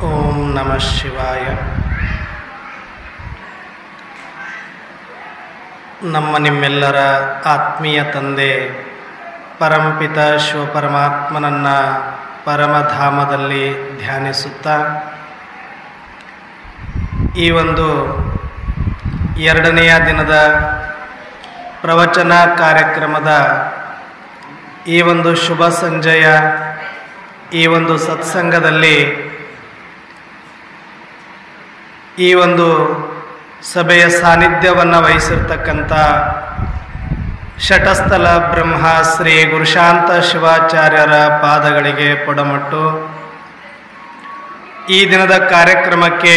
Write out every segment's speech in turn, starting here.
ಓಂ ನಮಃ ಶಿವಾಯ. ನಮ್ಮ ನಿಮ್ಮೆಲ್ಲರ ಆತ್ಮೀಯ ತಂದೆ ಪರಂಪಿತ ಶಿವಪರಮಾತ್ಮನನ್ನು ಪರಮಧಾಮದಲ್ಲಿ ಧ್ಯಾನಿಸುತ್ತಾ ಈ ಒಂದು ಎರಡನೆಯ ದಿನದ ಪ್ರವಚನ ಕಾರ್ಯಕ್ರಮದ ಈ ಒಂದು ಶುಭ ಸಂಜೆಯ ಈ ಒಂದು ಸತ್ಸಂಗದಲ್ಲಿ ಈ ಒಂದು ಸಭೆಯ ಸಾನ್ನಿಧ್ಯವನ್ನು ವಹಿಸಿರ್ತಕ್ಕಂಥ ಶಟಸ್ಥಲ ಬ್ರಹ್ಮ ಶ್ರೀ ಗುರುಶಾಂತ ಶಿವಾಚಾರ್ಯರ ಪಾದಗಳಿಗೆ ಪೊಡಮಟ್ಟು ಈ ದಿನದ ಕಾರ್ಯಕ್ರಮಕ್ಕೆ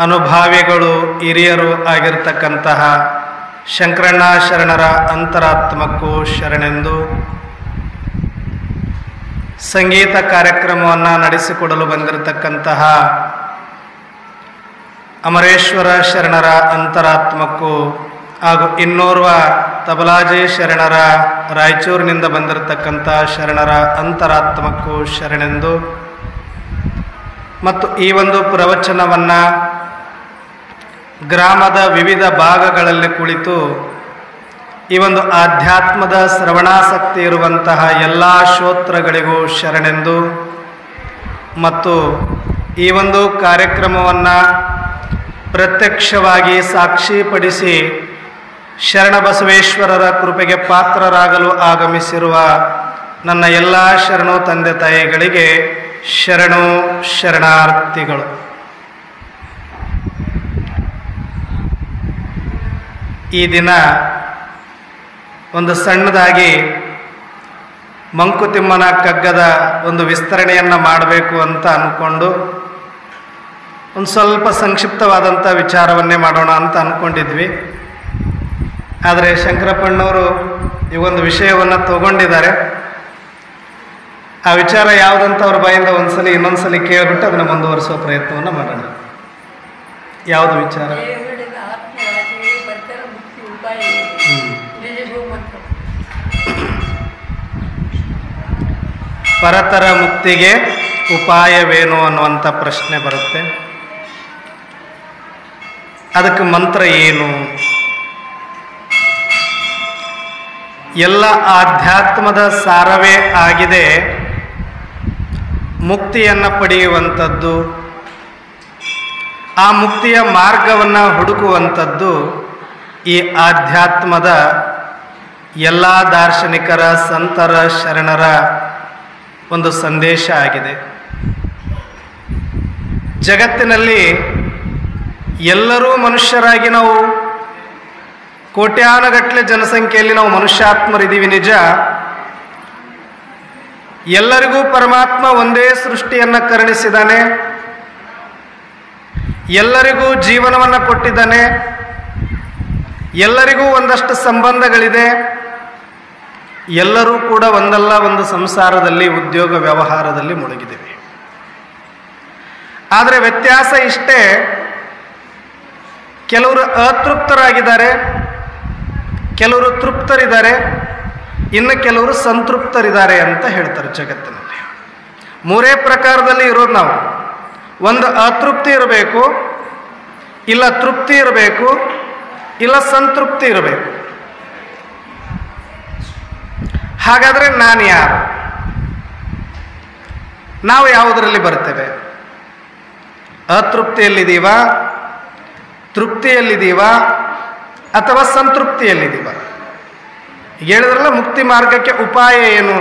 ಅನುಭಾವಿಗಳು ಹಿರಿಯರು ಆಗಿರ್ತಕ್ಕಂತಹ ಶಂಕರಣ್ಣ ಶರಣರ ಅಂತರಾತ್ಮಕ್ಕೂ ಶರಣೆಂದು ಸಂಗೀತ ಕಾರ್ಯಕ್ರಮವನ್ನು ನಡೆಸಿಕೊಡಲು ಬಂದಿರತಕ್ಕಂತಹ ಅಮರೇಶ್ವರ ಶರಣರ ಅಂತರಾತ್ಮಕ್ಕೂ ಹಾಗೂ ಇನ್ನೋರ್ವ ತಬಲಾಜಿ ಶರಣರ ರಾಯಚೂರಿನಿಂದ ಬಂದಿರತಕ್ಕಂಥ ಶರಣರ ಅಂತರಾತ್ಮಕ್ಕೂ ಶರಣೆಂದು ಮತ್ತು ಈ ಒಂದು ಪ್ರವಚನವನ್ನು ಗ್ರಾಮದ ವಿವಿಧ ಭಾಗಗಳಲ್ಲಿ ಕುಳಿತು ಈ ಒಂದು ಆಧ್ಯಾತ್ಮದ ಶ್ರವಣಾಸಕ್ತಿ ಇರುವಂತಹ ಎಲ್ಲ ಶ್ರೋತೃಗಳಿಗೂ ಶರಣೆಂದು ಮತ್ತು ಈ ಒಂದು ಕಾರ್ಯಕ್ರಮವನ್ನು ಪ್ರತ್ಯಕ್ಷವಾಗಿ ಸಾಕ್ಷಿಪಡಿಸಿ ಶರಣಬಸವೇಶ್ವರರ ಕೃಪೆಗೆ ಪಾತ್ರರಾಗಲು ಆಗಮಿಸಿರುವ ನನ್ನ ಎಲ್ಲ ಶರಣು ತಂದೆ ತಾಯಿಗಳಿಗೆ ಶರಣು ಶರಣಾರ್ಥಿಗಳು. ಈ ದಿನ ಒಂದು ಸಣ್ಣದಾಗಿ ಮಂಕುತಿಮ್ಮನ ಕಗ್ಗದ ಒಂದು ವಿಸ್ತರಣೆಯನ್ನು ಮಾಡಬೇಕು ಅಂತ ಅಂದ್ಕೊಂಡು ಒಂದು ಸ್ವಲ್ಪ ಸಂಕ್ಷಿಪ್ತವಾದಂಥ ವಿಚಾರವನ್ನೇ ಮಾಡೋಣ ಅಂತ ಅಂದ್ಕೊಂಡಿದ್ವಿ. ಆದರೆ ಶಂಕರಪ್ಪಣ್ಣವರು ಈ ಒಂದು ವಿಷಯವನ್ನು ತಗೊಂಡಿದ್ದಾರೆ. ಆ ವಿಚಾರ ಯಾವುದಂತ ಅವ್ರ ಬಾಯಿಂದ ಒಂದ್ಸಲಿ ಇನ್ನೊಂದ್ಸಲಿ ಕೇಳಿಬಿಟ್ಟು ಅದನ್ನು ಮುಂದುವರಿಸೋ ಪ್ರಯತ್ನವನ್ನು ಮಾಡೋಣ. ಯಾವುದು ವಿಚಾರ? ಪರತರ ಮುಕ್ತಿಗೆ ಉಪಾಯವೇನು ಅನ್ನುವಂಥ ಪ್ರಶ್ನೆ ಬರುತ್ತೆ. ಅದಕ್ಕೆ ಮಂತ್ರ ಏನು? ಎಲ್ಲ ಆಧ್ಯಾತ್ಮದ ಸಾರವೇ ಆಗಿದೆ ಮುಕ್ತಿಯನ್ನು ಪಡೆಯುವಂಥದ್ದು, ಆ ಮುಕ್ತಿಯ ಮಾರ್ಗವನ್ನು ಹುಡುಕುವಂಥದ್ದು ಈ ಆಧ್ಯಾತ್ಮದ ಎಲ್ಲ ದಾರ್ಶನಿಕರ ಸಂತರ ಶರಣರ ಒಂದು ಸಂದೇಶ ಆಗಿದೆ. ಜಗತ್ತಿನಲ್ಲಿ ಎಲ್ಲರೂ ಮನುಷ್ಯರಾಗಿ ನಾವು ಕೋಟ್ಯಾನುಗಟ್ಟಲೆ ಜನಸಂಖ್ಯೆಯಲ್ಲಿ ನಾವು ಮನುಷ್ಯಾತ್ಮರಿದ್ದೀವಿ ನಿಜ. ಎಲ್ಲರಿಗೂ ಪರಮಾತ್ಮ ಒಂದೇ ಸೃಷ್ಟಿಯನ್ನು ಕರುಣಿಸಿದ್ದಾನೆ, ಎಲ್ಲರಿಗೂ ಜೀವನವನ್ನು ಕೊಟ್ಟಿದ್ದಾನೆ, ಎಲ್ಲರಿಗೂ ಒಂದಷ್ಟು ಸಂಬಂಧಗಳಿದೆ, ಎಲ್ಲರೂ ಕೂಡ ಒಂದಲ್ಲ ಒಂದು ಸಂಸಾರದಲ್ಲಿ ಉದ್ಯೋಗ ವ್ಯವಹಾರದಲ್ಲಿ ಮುಳುಗಿದ್ದೇವೆ. ಆದರೆ ವ್ಯತ್ಯಾಸ ಇಷ್ಟೇ, ಕೆಲವರು ಅತೃಪ್ತರಾಗಿದ್ದಾರೆ, ಕೆಲವರು ತೃಪ್ತರಿದ್ದಾರೆ, ಇನ್ನು ಕೆಲವರು ಸಂತೃಪ್ತರಿದ್ದಾರೆ ಅಂತ ಹೇಳ್ತಾರೆ. ಜಗತ್ತಿನಲ್ಲಿ ಮೂರೇ ಪ್ರಕಾರದಲ್ಲಿ ಇರೋದು ನಾವು. ಒಂದು ಅತೃಪ್ತಿ ಇರಬೇಕು, ಇಲ್ಲ ತೃಪ್ತಿ ಇರಬೇಕು, ಇಲ್ಲ ಸಂತೃಪ್ತಿ ಇರಬೇಕು. ಹಾಗಾದರೆ ನಾನು ಯಾರು? ನಾವು ಯಾವುದರಲ್ಲಿ ಬರ್ತೇವೆ? ಅತೃಪ್ತಿಯಲ್ಲಿದ್ದೀವ, ತೃಪ್ತಿಯಲ್ಲಿದ್ದೀವ, ಅಥವಾ ಸಂತೃಪ್ತಿಯಲ್ಲಿದ್ದೀವ? ಹೇಳಿದ್ರಲ್ಲ ಮುಕ್ತಿ ಮಾರ್ಗಕ್ಕೆ ಉಪಾಯ ಏನು?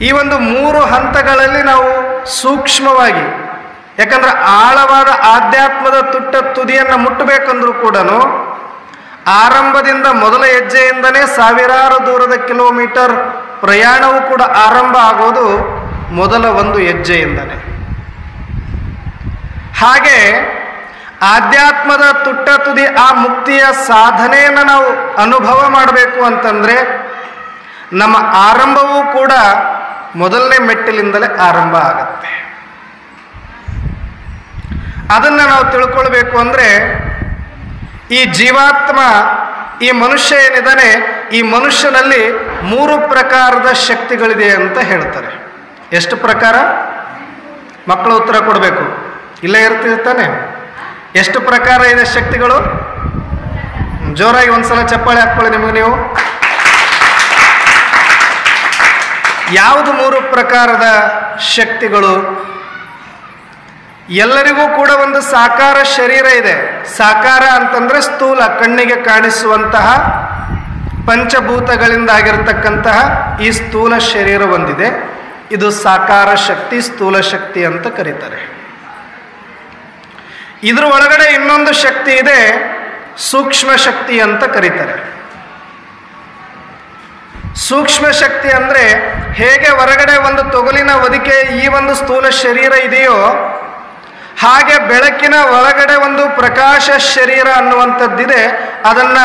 ಈ ಒಂದು ಮೂರು ಹಂತಗಳಲ್ಲಿ ನಾವು ಸೂಕ್ಷ್ಮವಾಗಿ, ಯಾಕಂದ್ರೆ ಆಳವಾದ ಆಧ್ಯಾತ್ಮದ ತುದಿಯನ್ನು ಮುಟ್ಟಬೇಕಂದ್ರೂ ಕೂಡ ಆರಂಭದಿಂದ ಮೊದಲ ಹೆಜ್ಜೆಯಿಂದನೇ ಸಾವಿರಾರು ದೂರದ ಕಿಲೋಮೀಟರ್ ಪ್ರಯಾಣವೂ ಕೂಡ ಆರಂಭ ಆಗೋದು ಮೊದಲ ಒಂದು ಹೆಜ್ಜೆಯಿಂದನೇ. ಹಾಗೆ ಆಧ್ಯಾತ್ಮದ ತುದಿ ಆ ಮುಕ್ತಿಯ ಸಾಧನೆಯನ್ನು ನಾವು ಅನುಭವ ಮಾಡಬೇಕು ಅಂತಂದರೆ ನಮ್ಮ ಆರಂಭವೂ ಕೂಡ ಮೊದಲನೇ ಮೆಟ್ಟಿಲಿಂದಲೇ ಆರಂಭ ಆಗತ್ತೆ. ಅದನ್ನು ನಾವು ತಿಳ್ಕೊಳ್ಬೇಕು ಅಂದರೆ ಈ ಜೀವಾತ್ಮ ಈ ಮನುಷ್ಯ ಏನಿದ್ದಾನೆ, ಈ ಮನುಷ್ಯನಲ್ಲಿ 3 ಪ್ರಕಾರದ ಶಕ್ತಿಗಳಿದೆ ಅಂತ ಹೇಳ್ತಾರೆ. ಎಷ್ಟು ಪ್ರಕಾರ? ಮಕ್ಕಳು ಉತ್ತರ ಕೊಡಬೇಕು. ಇಲ್ಲೇ ಇರ್ತಾನೆ. ಎಷ್ಟು ಪ್ರಕಾರ ಇದೆ ಶಕ್ತಿಗಳು? ಜೋರಾಗಿ ಒಂದ್ಸಲ ಚಪ್ಪಾಳೆ ಹಾಕ್ಕೊಳ್ಳಿ ನಿಮಗೆ ನೀವು. ಯಾವುದು 3 ಪ್ರಕಾರದ ಶಕ್ತಿಗಳು? ಎಲ್ಲರಿಗೂ ಕೂಡ ಒಂದು ಸಾಕಾರ ಶರೀರ ಇದೆ. ಸಾಕಾರ ಅಂತಂದ್ರೆ ಸ್ಥೂಲ, ಕಣ್ಣಿಗೆ ಕಾಣಿಸುವಂತಹ ಪಂಚಭೂತಗಳಿಂದ ಆಗಿರತಕ್ಕಂತಹ ಈ ಸ್ಥೂಲ ಶರೀರ ಒಂದಿದೆ. ಇದು ಸಾಕಾರ ಶಕ್ತಿ, ಸ್ಥೂಲ ಶಕ್ತಿ ಅಂತ ಕರೀತಾರೆ. ಇದ್ರ ಒಳಗಡೆ ಇನ್ನೊಂದು ಶಕ್ತಿ ಇದೆ, ಸೂಕ್ಷ್ಮ ಶಕ್ತಿ ಅಂತ ಕರೀತಾರೆ. ಸೂಕ್ಷ್ಮ ಶಕ್ತಿ ಅಂದ್ರೆ ಹೇಗೆ ಹೊರಗಡೆ ಒಂದು ತೊಗಲಿನ ಹೊದಿಕೆ ಈ ಒಂದು ಸ್ಥೂಲ ಶರೀರ ಇದೆಯೋ, ಹಾಗೆ ಬೆಳಕಿನ ಒಳಗಡೆ ಒಂದು ಪ್ರಕಾಶ ಶರೀರ ಅನ್ನುವಂಥದ್ದಿದೆ. ಅದನ್ನ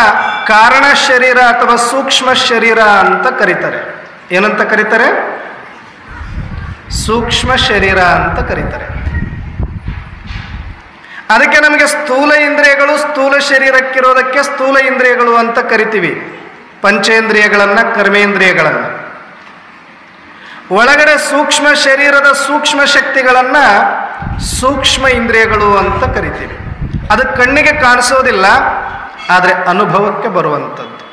ಕಾರಣ ಶರೀರ ಅಥವಾ ಸೂಕ್ಷ್ಮ ಶರೀರ ಅಂತ ಕರೀತಾರೆ. ಏನಂತ ಕರೀತಾರೆ? ಸೂಕ್ಷ್ಮ ಶರೀರ ಅಂತ ಕರೀತಾರೆ. ಅದಕ್ಕೆ ನಮಗೆ ಸ್ಥೂಲ ಇಂದ್ರಿಯಗಳು ಸ್ಥೂಲ ಶರೀರಕ್ಕಿರೋದಕ್ಕೆ ಸ್ಥೂಲ ಇಂದ್ರಿಯಗಳು ಅಂತ ಕರಿತೀವಿ. ಪಂಚೇಂದ್ರಿಯಗಳನ್ನ, ಕರ್ಮೇಂದ್ರಿಯಗಳನ್ನ. ಒಳಗಡೆ ಸೂಕ್ಷ್ಮ ಶರೀರದ ಸೂಕ್ಷ್ಮ ಶಕ್ತಿಗಳನ್ನ ಸೂಕ್ಷ್ಮ ಇಂದ್ರಿಯಗಳು ಅಂತ ಕರಿತೀವಿ. ಅದು ಕಣ್ಣಿಗೆ ಕಾಣಿಸೋದಿಲ್ಲ, ಆದರೆ ಅನುಭವಕ್ಕೆ ಬರುವಂಥದ್ದು.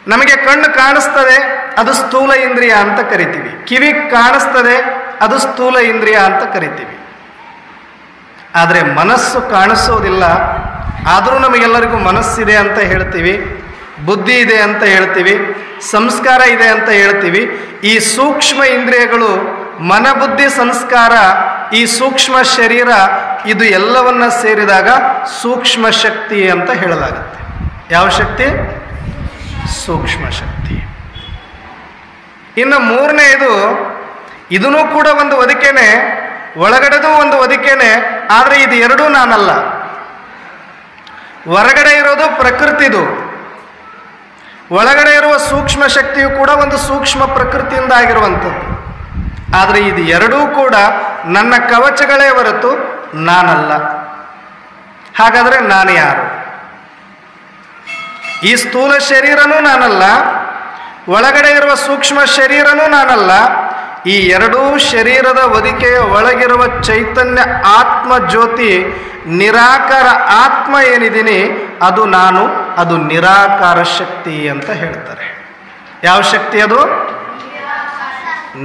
ನಮಗೆ ಕಣ್ಣು ಕಾಣಿಸ್ತದೆ, ಅದು ಸ್ಥೂಲ ಇಂದ್ರಿಯ ಅಂತ ಕರಿತೀವಿ. ಕಿವಿ ಕಾಣಿಸ್ತದೆ, ಅದು ಸ್ಥೂಲ ಇಂದ್ರಿಯ ಅಂತ ಕರಿತೀವಿ. ಆದರೆ ಮನಸ್ಸು ಕಾಣಿಸೋದಿಲ್ಲ, ಆದರೂ ನಮಗೆಲ್ಲರಿಗೂ ಮನಸ್ಸಿದೆ ಅಂತ ಹೇಳ್ತೀವಿ, ಬುದ್ಧಿ ಇದೆ ಅಂತ ಹೇಳ್ತೀವಿ, ಸಂಸ್ಕಾರ ಇದೆ ಅಂತ ಹೇಳ್ತೀವಿ. ಈ ಸೂಕ್ಷ್ಮ ಇಂದ್ರಿಯಗಳು, ಮನ, ಬುದ್ಧಿ, ಸಂಸ್ಕಾರ, ಈ ಸೂಕ್ಷ್ಮ ಶರೀರ, ಇದು ಎಲ್ಲವನ್ನ ಸೇರಿದಾಗ ಸೂಕ್ಷ್ಮ ಶಕ್ತಿ ಅಂತ ಹೇಳಲಾಗುತ್ತೆ. ಯಾವ ಶಕ್ತಿ? ಸೂಕ್ಷ್ಮ ಶಕ್ತಿ. ಇನ್ನು 3ನೇದು, ಇದನ್ನೂ ಕೂಡ ಒಂದು ಹೊದಿಕೆನೆ, ಒಳಗಡೆದು ಒಂದು ಹೊದಿಕೆನೆ, ಆದರೆ ಇದು ಎರಡೂ ನಾನಲ್ಲ. ಹೊರಗಡೆ ಇರೋದು ಪ್ರಕೃತಿದು, ಒಳಗಡೆ ಇರುವ ಸೂಕ್ಷ್ಮ ಶಕ್ತಿಯು ಕೂಡ ಒಂದು ಸೂಕ್ಷ್ಮ ಪ್ರಕೃತಿಯಿಂದ ಆಗಿರುವಂಥದ್ದು. ಆದರೆ ಇದು ಎರಡೂ ಕೂಡ ನನ್ನ ಕವಚಗಳೇ ಹೊರತು ನಾನಲ್ಲ. ಹಾಗಾದರೆ ನಾನು ಯಾರು? ಈ ಸ್ಥೂಲ ಶರೀರನೂ ನಾನಲ್ಲ, ಒಳಗಡೆ ಇರುವ ಸೂಕ್ಷ್ಮ ಶರೀರನೂ ನಾನಲ್ಲ. ಈ ಎರಡೂ ಶರೀರದ ಹೊದಿಕೆಯ ಒಳಗಿರುವ ಚೈತನ್ಯ ಆತ್ಮ ಜ್ಯೋತಿ, ನಿರಾಕಾರ ಆತ್ಮ ಏನಿದ್ದೀನಿ ಅದು ನಾನು, ಅದು ನಿರಾಕಾರ ಶಕ್ತಿ ಅಂತ ಹೇಳ್ತಾರೆ. ಯಾವ ಶಕ್ತಿ ಅದು?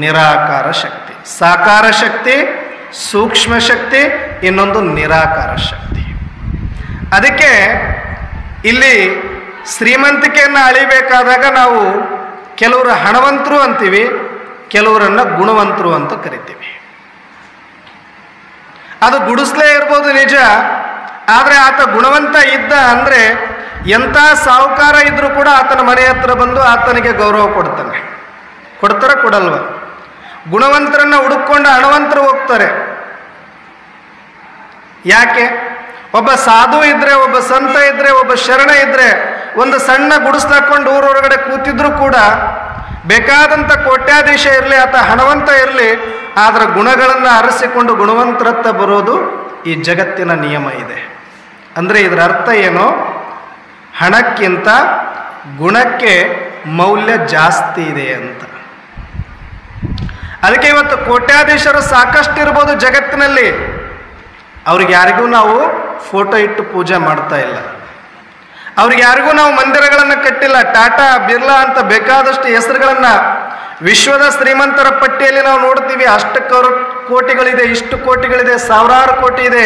ನಿರಾಕಾರ ಶಕ್ತಿ. ಸಾಕಾರ ಶಕ್ತಿ, ಸೂಕ್ಷ್ಮ ಶಕ್ತಿ, ಇನ್ನೊಂದು ನಿರಾಕಾರ ಶಕ್ತಿ. ಅದಕ್ಕೆ ಇಲ್ಲಿ ಶ್ರೀಮಂತಿಕೆಯನ್ನು ಅಳಿಬೇಕಾದಾಗ ನಾವು ಕೆಲವರು ಹಣವಂತರು ಅಂತೀವಿ, ಕೆಲವರನ್ನ ಗುಣವಂತರು ಅಂತ ಕರಿತೀವಿ. ಅದು ಗುಡಿಸ್ಲೇ ಇರ್ಬೋದು ನಿಜ, ಆದರೆ ಆತ ಗುಣವಂತ ಇದ್ದ ಅಂದರೆ ಎಂಥ ಸಾಹುಕಾರ ಇದ್ರೂ ಕೂಡ ಆತನ ಮನೆ ಹತ್ರ ಬಂದು ಆತನಿಗೆ ಗೌರವ ಕೊಡ್ತಾನೆ. ಕೊಡ್ತಾರ? ಕೊಡಲ್ವ? ಗುಣವಂತರನ್ನ ಹುಡುಕೊಂಡು ಹಣವಂತರು ಹೋಗ್ತಾರೆ. ಯಾಕೆ? ಒಬ್ಬ ಸಾಧು ಇದ್ರೆ, ಒಬ್ಬ ಸಂತ ಇದ್ರೆ, ಒಬ್ಬ ಶರಣ ಇದ್ರೆ, ಒಂದು ಸಣ್ಣ ಗುಡಿಸ್ಲಾಕೊಂಡು ಊರೊಳಗಡೆ ಕೂತಿದ್ರು ಕೂಡ ಬೇಕಾದಂಥ ಕೋಟ್ಯಾಧೀಶ ಇರಲಿ, ಆತ ಹಣವಂತ ಇರಲಿ, ಅದರ ಗುಣಗಳನ್ನು ಅರಸಿಕೊಂಡು ಗುಣವಂತರತ್ತ ಬರೋದು ಈ ಜಗತ್ತಿನ ನಿಯಮ ಇದೆ. ಅಂದರೆ ಇದರ ಅರ್ಥ ಏನು? ಹಣಕ್ಕಿಂತ ಗುಣಕ್ಕೆ ಮೌಲ್ಯ ಜಾಸ್ತಿ ಇದೆ ಅಂತ. ಅದಕ್ಕೆ ಇವತ್ತು ಕೋಟ್ಯಾಧೀಶರು ಸಾಕಷ್ಟು ಇರ್ಬೋದು ಜಗತ್ತಿನಲ್ಲಿ, ಅವ್ರಿಗೆ ಯಾರಿಗೂ ನಾವು ಫೋಟೋ ಇಟ್ಟು ಪೂಜೆ ಮಾಡ್ತಾ ಇಲ್ಲ. ಅವ್ರಿಗೆ ಯಾರಿಗೂ ನಾವು ಮಂದಿರಗಳನ್ನು ಕಟ್ಟಿಲ್ಲ. ಟಾಟಾ, ಬಿರ್ಲಾ ಅಂತ ಬೇಕಾದಷ್ಟು ಹೆಸರುಗಳನ್ನು ವಿಶ್ವದ ಶ್ರೀಮಂತರ ಪಟ್ಟಿಯಲ್ಲಿ ನಾವು ನೋಡ್ತೀವಿ. ಅಷ್ಟು ಕೋಟಿಗಳಿದೆ, ಇಷ್ಟು ಕೋಟಿಗಳಿದೆ, ಸಾವಿರಾರು ಕೋಟಿ ಇದೆ,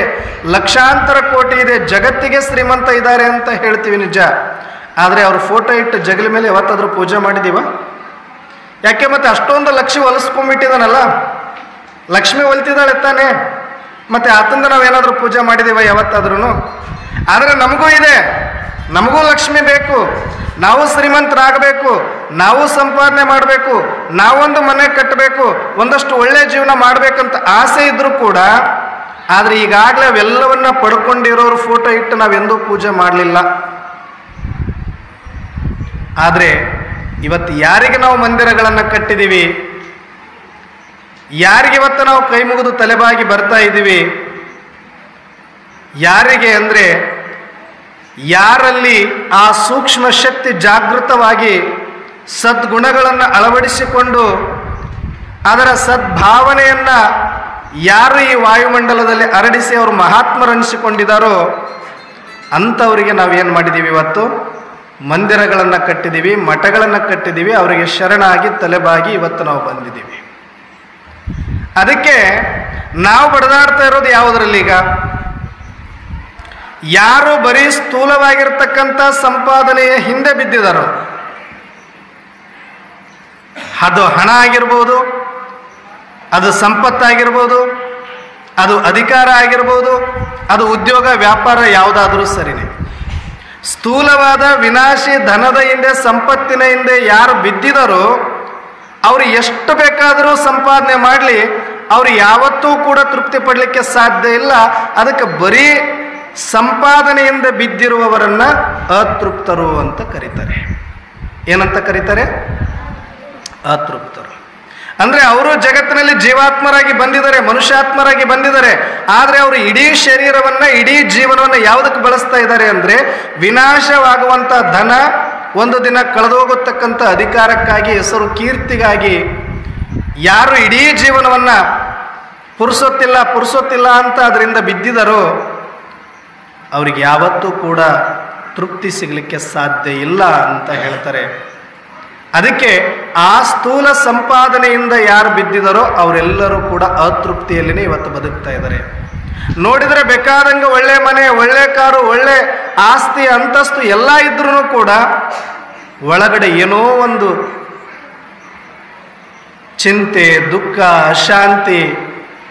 ಲಕ್ಷಾಂತರ ಕೋಟಿ ಇದೆ, ಜಗತ್ತಿಗೆ ಶ್ರೀಮಂತ ಇದ್ದಾರೆ ಅಂತ ಹೇಳ್ತೀವಿ ನಿಜ. ಆದರೆ ಅವ್ರ ಫೋಟೋ ಇಟ್ಟು ಜಗಲ ಮೇಲೆ ಯಾವತ್ತಾದ್ರೂ ಪೂಜೆ ಮಾಡಿದೀವ? ಯಾಕೆ? ಮತ್ತೆ ಅಷ್ಟೊಂದು ಲಕ್ಷ್ಮಿ ಹೊಲಿಸ್ಕೊಂಡ್ಬಿಟ್ಟಿದಾನಲ್ಲ, ಲಕ್ಷ್ಮಿ ಹೊಲಿತಿದ್ದಾಳೆ ತಾನೆ, ಮತ್ತೆ ಆತಂದ ನಾವೇನಾದ್ರೂ ಪೂಜೆ ಮಾಡಿದೀವ ಯಾವತ್ತಾದ್ರೂ? ಆದರೆ ನಮಗೂ ಇದೆ, ನಮಗೂ ಲಕ್ಷ್ಮಿ ಬೇಕು, ನಾವು ಶ್ರೀಮಂತರಾಗಬೇಕು, ನಾವು ಸಂಪಾದನೆ ಮಾಡಬೇಕು, ನಾವೊಂದು ಮನೆ ಕಟ್ಟಬೇಕು, ಒಂದಷ್ಟು ಒಳ್ಳೆ ಜೀವನ ಮಾಡಬೇಕಂತ ಆಸೆ ಇದ್ರೂ ಕೂಡ, ಆದರೆ ಈಗಾಗಲೇ ಅವೆಲ್ಲವನ್ನ ಪಡ್ಕೊಂಡಿರೋರು ಫೋಟೋ ಇಟ್ಟು ನಾವೆಂದೂ ಪೂಜೆ ಮಾಡಲಿಲ್ಲ. ಆದರೆ ಇವತ್ತು ಯಾರಿಗೆ ನಾವು ಮಂದಿರಗಳನ್ನು ಕಟ್ಟಿದ್ದೀವಿ, ಯಾರಿಗೆ ಇವತ್ತು ನಾವು ಕೈ ಮುಗಿದು ತಲೆಬಾಗಿ ಬರ್ತಾ ಇದ್ದೀವಿ? ಯಾರಿಗೆ ಅಂದರೆ ಯಾರಲ್ಲಿ ಆ ಸೂಕ್ಷ್ಮ ಶಕ್ತಿ ಜಾಗೃತವಾಗಿ ಸದ್ಗುಣಗಳನ್ನು ಅಳವಡಿಸಿಕೊಂಡು ಅದರ ಸದ್ಭಾವನೆಯನ್ನು ಯಾರು ಈ ವಾಯುಮಂಡಲದಲ್ಲಿ ಹರಡಿಸಿ ಅವರು ಮಹಾತ್ಮರನಿಸಿಕೊಂಡಿದ್ದಾರೋ ಅಂಥವರಿಗೆ ನಾವೇನು ಮಾಡಿದ್ದೀವಿ, ಇವತ್ತು ಮಂದಿರಗಳನ್ನು ಕಟ್ಟಿದ್ದೀವಿ, ಮಠಗಳನ್ನು ಕಟ್ಟಿದ್ದೀವಿ, ಅವರಿಗೆ ಶರಣಾಗಿ ತಲೆಬಾಗಿ ಇವತ್ತು ನಾವು ಬಂದಿದ್ದೀವಿ. ಅದಕ್ಕೆ ನಾವು ಬಡದಾಡ್ತಾ ಇರೋದು ಯಾವುದರಲ್ಲಿ? ಈಗ ಯಾರು ಬರೀ ಸ್ಥೂಲವಾಗಿರ್ತಕ್ಕಂಥ ಸಂಪಾದನೆಯ ಹಿಂದೆ ಬಿದ್ದಿದ್ದಾರೋ, ಅದು ಹಣ ಆಗಿರ್ಬೋದು, ಅದು ಸಂಪತ್ತಾಗಿರ್ಬೋದು, ಅದು ಅಧಿಕಾರ ಆಗಿರ್ಬೋದು, ಅದು ಉದ್ಯೋಗ ವ್ಯಾಪಾರ ಯಾವುದಾದ್ರೂ ಸರಿನೇ. ಸ್ಥೂಲವಾದ ವಿನಾಶಿ ಧನದ ಹಿಂದೆ, ಸಂಪತ್ತಿನ ಹಿಂದೆ ಯಾರು ಬಿದ್ದಿದಾರೋ ಅವರು ಎಷ್ಟು ಬೇಕಾದರೂ ಸಂಪಾದನೆ ಮಾಡಲಿ, ಅವರು ಯಾವತ್ತೂ ಕೂಡ ತೃಪ್ತಿ ಪಡಲಿಕ್ಕೆ ಸಾಧ್ಯ ಇಲ್ಲ. ಅದಕ್ಕೆ ಬರೀ ಸಂಪಾದನೆಯಿಂದ ಬಿದ್ದಿರುವವರನ್ನ ಅತೃಪ್ತರು ಅಂತ ಕರೀತಾರೆ. ಏನಂತ ಕರೀತಾರೆ? ಅತೃಪ್ತರು. ಅಂದರೆ ಅವರು ಜಗತ್ತಿನಲ್ಲಿ ಜೀವಾತ್ಮರಾಗಿ ಬಂದಿದ್ದಾರೆ, ಮನುಷ್ಯಾತ್ಮರಾಗಿ ಬಂದಿದ್ದಾರೆ. ಆದರೆ ಅವರು ಇಡೀ ಶರೀರವನ್ನು, ಇಡೀ ಜೀವನವನ್ನು ಯಾವುದಕ್ಕೆ ಬಳಸ್ತಾ ಇದ್ದಾರೆ ಅಂದರೆ ವಿನಾಶವಾಗುವಂಥ ಧನ, ಒಂದು ದಿನ ಕಳೆದೋಗತಕ್ಕಂಥ ಅಧಿಕಾರಕ್ಕಾಗಿ, ಹೆಸರು ಕೀರ್ತಿಗಾಗಿ ಯಾರು ಇಡೀ ಜೀವನವನ್ನು ಪುರುಸೊತ್ತಿಲ್ಲ ಅಂತ ಅದರಿಂದ ಬಿದ್ದಿದ್ದಾರೋ ಅವರಿಗೆ ಯಾವತ್ತೂ ಕೂಡ ತೃಪ್ತಿ ಸಿಗಲಿಕ್ಕೆ ಸಾಧ್ಯ ಇಲ್ಲ ಅಂತ ಹೇಳ್ತಾರೆ. ಅದಕ್ಕೆ ಆ ಸ್ಥೂಲ ಸಂಪಾದನೆಯಿಂದ ಯಾರು ಬಿದ್ದಿದ್ದಾರೋ ಅವರೆಲ್ಲರೂ ಕೂಡ ಅತೃಪ್ತಿಯಲ್ಲಿನೇ ಇವತ್ತು ಬದುಕ್ತಾ ಇದ್ದಾರೆ. ನೋಡಿದರೆ ಬೇಕಾದಂಗೆ ಒಳ್ಳೆ ಮನೆ, ಒಳ್ಳೆ ಕಾರು, ಒಳ್ಳೆ ಆಸ್ತಿ, ಅಂತಸ್ತು ಎಲ್ಲ ಇದ್ರೂ ಕೂಡ ಒಳಗಡೆ ಏನೋ ಒಂದು ಚಿಂತೆ, ದುಃಖ, ಅಶಾಂತಿ,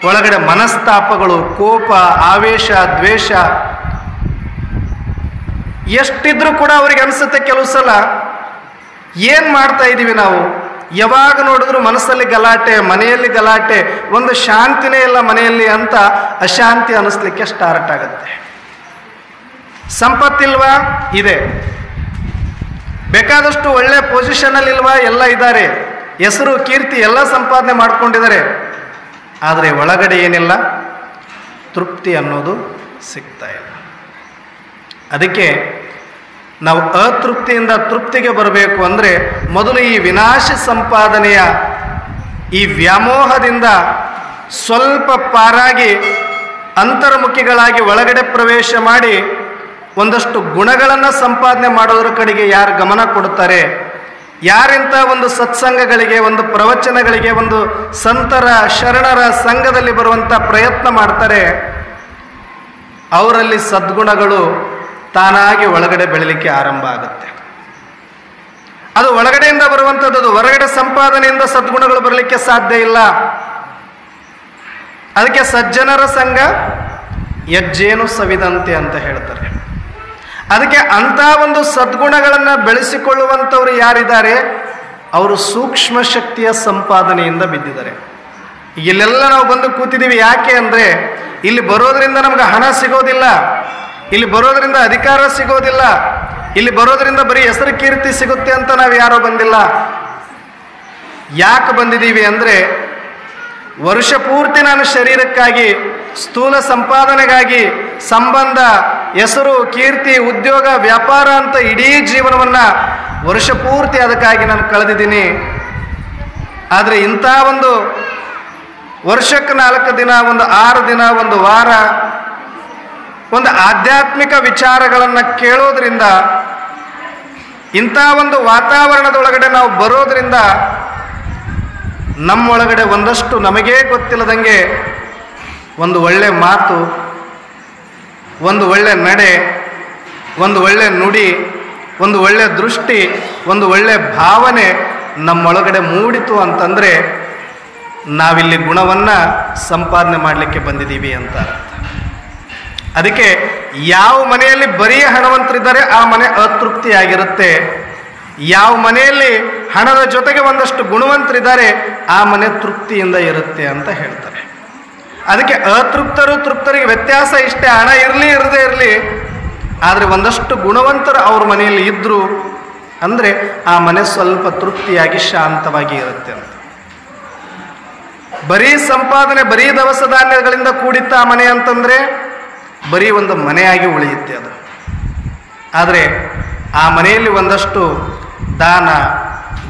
ಒಳಗಡೆ ಮನಸ್ತಾಪಗಳು, ಕೋಪ, ಆವೇಶ, ದ್ವೇಷ ಎಷ್ಟಿದ್ರೂ ಕೂಡ ಅವರಿಗೆ ಅನಿಸುತ್ತೆ ಕೆಲವು ಸಲ, ಏನು ಮಾಡ್ತಾ ಇದ್ದೀವಿ ನಾವು? ಯಾವಾಗ ನೋಡಿದ್ರು ಮನಸ್ಸಲ್ಲಿ ಗಲಾಟೆ, ಮನೆಯಲ್ಲಿ ಗಲಾಟೆ, ಒಂದು ಶಾಂತಿನೇ ಇಲ್ಲ ಮನೆಯಲ್ಲಿ ಅಂತ ಅಶಾಂತಿ ಅನ್ನಿಸ್ಲಿಕ್ಕೆ ಸ್ಟಾರ್ಟ್ ಆಗುತ್ತೆ. ಸಂಪತ್ತಿಲ್ವಾ? ಇದೆ. ಬೇಕಾದಷ್ಟು ಒಳ್ಳೆ ಪೊಸಿಷನಲ್ಲಿ ಇಲ್ವಾ? ಎಲ್ಲ ಇದ್ದಾರೆ. ಹೆಸರು, ಕೀರ್ತಿ ಎಲ್ಲ ಸಂಪಾದನೆ ಮಾಡ್ಕೊಂಡಿದ್ದಾರೆ. ಆದರೆ ಒಳಗಡೆ ಏನಿಲ್ಲ, ತೃಪ್ತಿ ಅನ್ನೋದು ಸಿಗ್ತಾ ಇಲ್ಲ. ಅದಕ್ಕೆ ನಾವು ಅತೃಪ್ತಿಯಿಂದ ತೃಪ್ತಿಗೆ ಬರಬೇಕು ಅಂದರೆ ಮೊದಲು ಈ ವಿನಾಶಿ ಸಂಪಾದನೆಯ ಈ ವ್ಯಾಮೋಹದಿಂದ ಸ್ವಲ್ಪ ಪಾರಾಗಿ ಅಂತರ್ಮುಖಿಗಳಾಗಿ ಒಳಗಡೆ ಪ್ರವೇಶ ಮಾಡಿ ಒಂದಷ್ಟು ಗುಣಗಳನ್ನು ಸಂಪಾದನೆ ಮಾಡೋದ್ರ ಕಡೆಗೆ ಯಾರು ಗಮನ ಕೊಡ್ತಾರೆ, ಯಾರಿಂಥ ಒಂದು ಸತ್ಸಂಗಗಳಿಗೆ, ಒಂದು ಪ್ರವಚನಗಳಿಗೆ, ಒಂದು ಸಂತರ ಶರಣರ ಸಂಘದಲ್ಲಿ ಬರುವಂಥ ಪ್ರಯತ್ನ ಮಾಡ್ತಾರೆ, ಅವರಲ್ಲಿ ಸದ್ಗುಣಗಳು ತಾನಾಗಿ ಒಳಗಡೆ ಬೆಳಲಿಕ್ಕೆ ಆರಂಭ ಆಗುತ್ತೆ. ಅದು ಒಳಗಡೆಯಿಂದ ಬರುವಂಥದ್ದು, ಅದು ಹೊರಗಡೆ ಸಂಪಾದನೆಯಿಂದ ಸದ್ಗುಣಗಳು ಬರಲಿಕ್ಕೆ ಸಾಧ್ಯ ಇಲ್ಲ. ಅದಕ್ಕೆ ಸಜ್ಜನರ ಸಂಘ ಹೆಜ್ಜೇನು ಸವಿದಂತೆ ಅಂತ ಹೇಳ್ತಾರೆ. ಅದಕ್ಕೆ ಅಂಥ ಒಂದು ಸದ್ಗುಣಗಳನ್ನು ಬೆಳೆಸಿಕೊಳ್ಳುವಂಥವ್ರು ಯಾರಿದ್ದಾರೆ ಅವರು ಸೂಕ್ಷ್ಮ ಶಕ್ತಿಯ ಸಂಪಾದನೆಯಿಂದ ಬಿದ್ದಿದ್ದಾರೆ. ಇಲ್ಲೆಲ್ಲ ನಾವು ಬಂದು ಕೂತಿದ್ದೀವಿ ಯಾಕೆ ಅಂದರೆ ಇಲ್ಲಿ ಬರೋದ್ರಿಂದ ನಮ್ಗೆ ಹಣ ಸಿಗೋದಿಲ್ಲ, ಇಲ್ಲಿ ಬರೋದ್ರಿಂದ ಅಧಿಕಾರ ಸಿಗೋದಿಲ್ಲ, ಇಲ್ಲಿ ಬರೋದ್ರಿಂದ ಬರೀ ಹೆಸರು ಕೀರ್ತಿ ಸಿಗುತ್ತೆ ಅಂತ ನಾವು ಯಾರೋ ಬಂದಿಲ್ಲ. ಯಾಕೆ ಬಂದಿದ್ದೀವಿ ಅಂದರೆ ವರ್ಷ ಪೂರ್ತಿ ನಾನು ಶರೀರಕ್ಕಾಗಿ, ಸ್ಥೂಲ ಸಂಪಾದನೆಗಾಗಿ, ಸಂಬಂಧ, ಹೆಸರು, ಕೀರ್ತಿ, ಉದ್ಯೋಗ, ವ್ಯಾಪಾರ ಅಂತ ಇಡೀ ಜೀವನವನ್ನು ವರ್ಷ ಪೂರ್ತಿ ಅದಕ್ಕಾಗಿ ನಾನು ಕಳೆದಿದ್ದೀನಿ. ಆದರೆ ಇಂಥ ಒಂದು ವರ್ಷಕ್ಕೆ 4 ದಿನ, ಒಂದು 6 ದಿನ, ಒಂದು ವಾರ ಒಂದು ಆಧ್ಯಾತ್ಮಿಕ ವಿಚಾರಗಳನ್ನು ಕೇಳೋದ್ರಿಂದ, ಇಂಥ ಒಂದು ವಾತಾವರಣದೊಳಗಡೆ ನಾವು ಬರೋದ್ರಿಂದ ನಮ್ಮೊಳಗಡೆ ಒಂದಷ್ಟು ನಮಗೇ ಗೊತ್ತಿಲ್ಲದಂಗೆ ಒಂದು ಒಳ್ಳೆ ಮಾತು, ಒಂದು ಒಳ್ಳೆ ನಡೆ, ಒಂದು ಒಳ್ಳೆ ನುಡಿ, ಒಂದು ಒಳ್ಳೆ ದೃಷ್ಟಿ, ಒಂದು ಒಳ್ಳೆ ಭಾವನೆ ನಮ್ಮೊಳಗಡೆ ಮೂಡಿತು ಅಂತಂದರೆ ನಾವಿಲ್ಲಿ ಗುಣವನ್ನು ಸಂಪಾದನೆ ಮಾಡಲಿಕ್ಕೆ ಬಂದಿದ್ದೀವಿ ಅಂತ ಅರ್ಥ. ಅದಕ್ಕೆ ಯಾವ ಮನೆಯಲ್ಲಿ ಬರೀ ಹಣವಂತರಿದ್ದಾರೆ ಆ ಮನೆ ಅತೃಪ್ತಿಯಾಗಿರುತ್ತೆ. ಯಾವ ಮನೆಯಲ್ಲಿ ಹಣದ ಜೊತೆಗೆ ಒಂದಷ್ಟು ಗುಣವಂತರಿದ್ದಾರೆ ಆ ಮನೆ ತೃಪ್ತಿಯಿಂದ ಇರುತ್ತೆ ಅಂತ ಹೇಳ್ತಾರೆ. ಅದಕ್ಕೆ ಅತೃಪ್ತರು ತೃಪ್ತರಿಗೆ ವ್ಯತ್ಯಾಸ ಇಷ್ಟೇ, ಹಣ ಇರಲಿ ಇರದೇ ಇರಲಿ, ಆದರೆ ಒಂದಷ್ಟು ಗುಣವಂತರು ಅವ್ರ ಮನೆಯಲ್ಲಿ ಇದ್ದರು ಅಂದರೆ ಆ ಮನೆ ಸ್ವಲ್ಪ ತೃಪ್ತಿಯಾಗಿ ಶಾಂತವಾಗಿ ಇರುತ್ತೆ ಅಂತ. ಬರೀ ಸಂಪಾದನೆ, ಬರೀ ದವಸ ಧಾನ್ಯಗಳಿಂದ ಕೂಡಿತ್ತ ಆ ಮನೆ ಅಂತಂದರೆ ಬರೀ ಒಂದು ಮನೆಯಾಗಿ ಉಳಿಯುತ್ತೆ ಅದು. ಆದರೆ ಆ ಮನೆಯಲ್ಲಿ ಒಂದಷ್ಟು ದಾನ,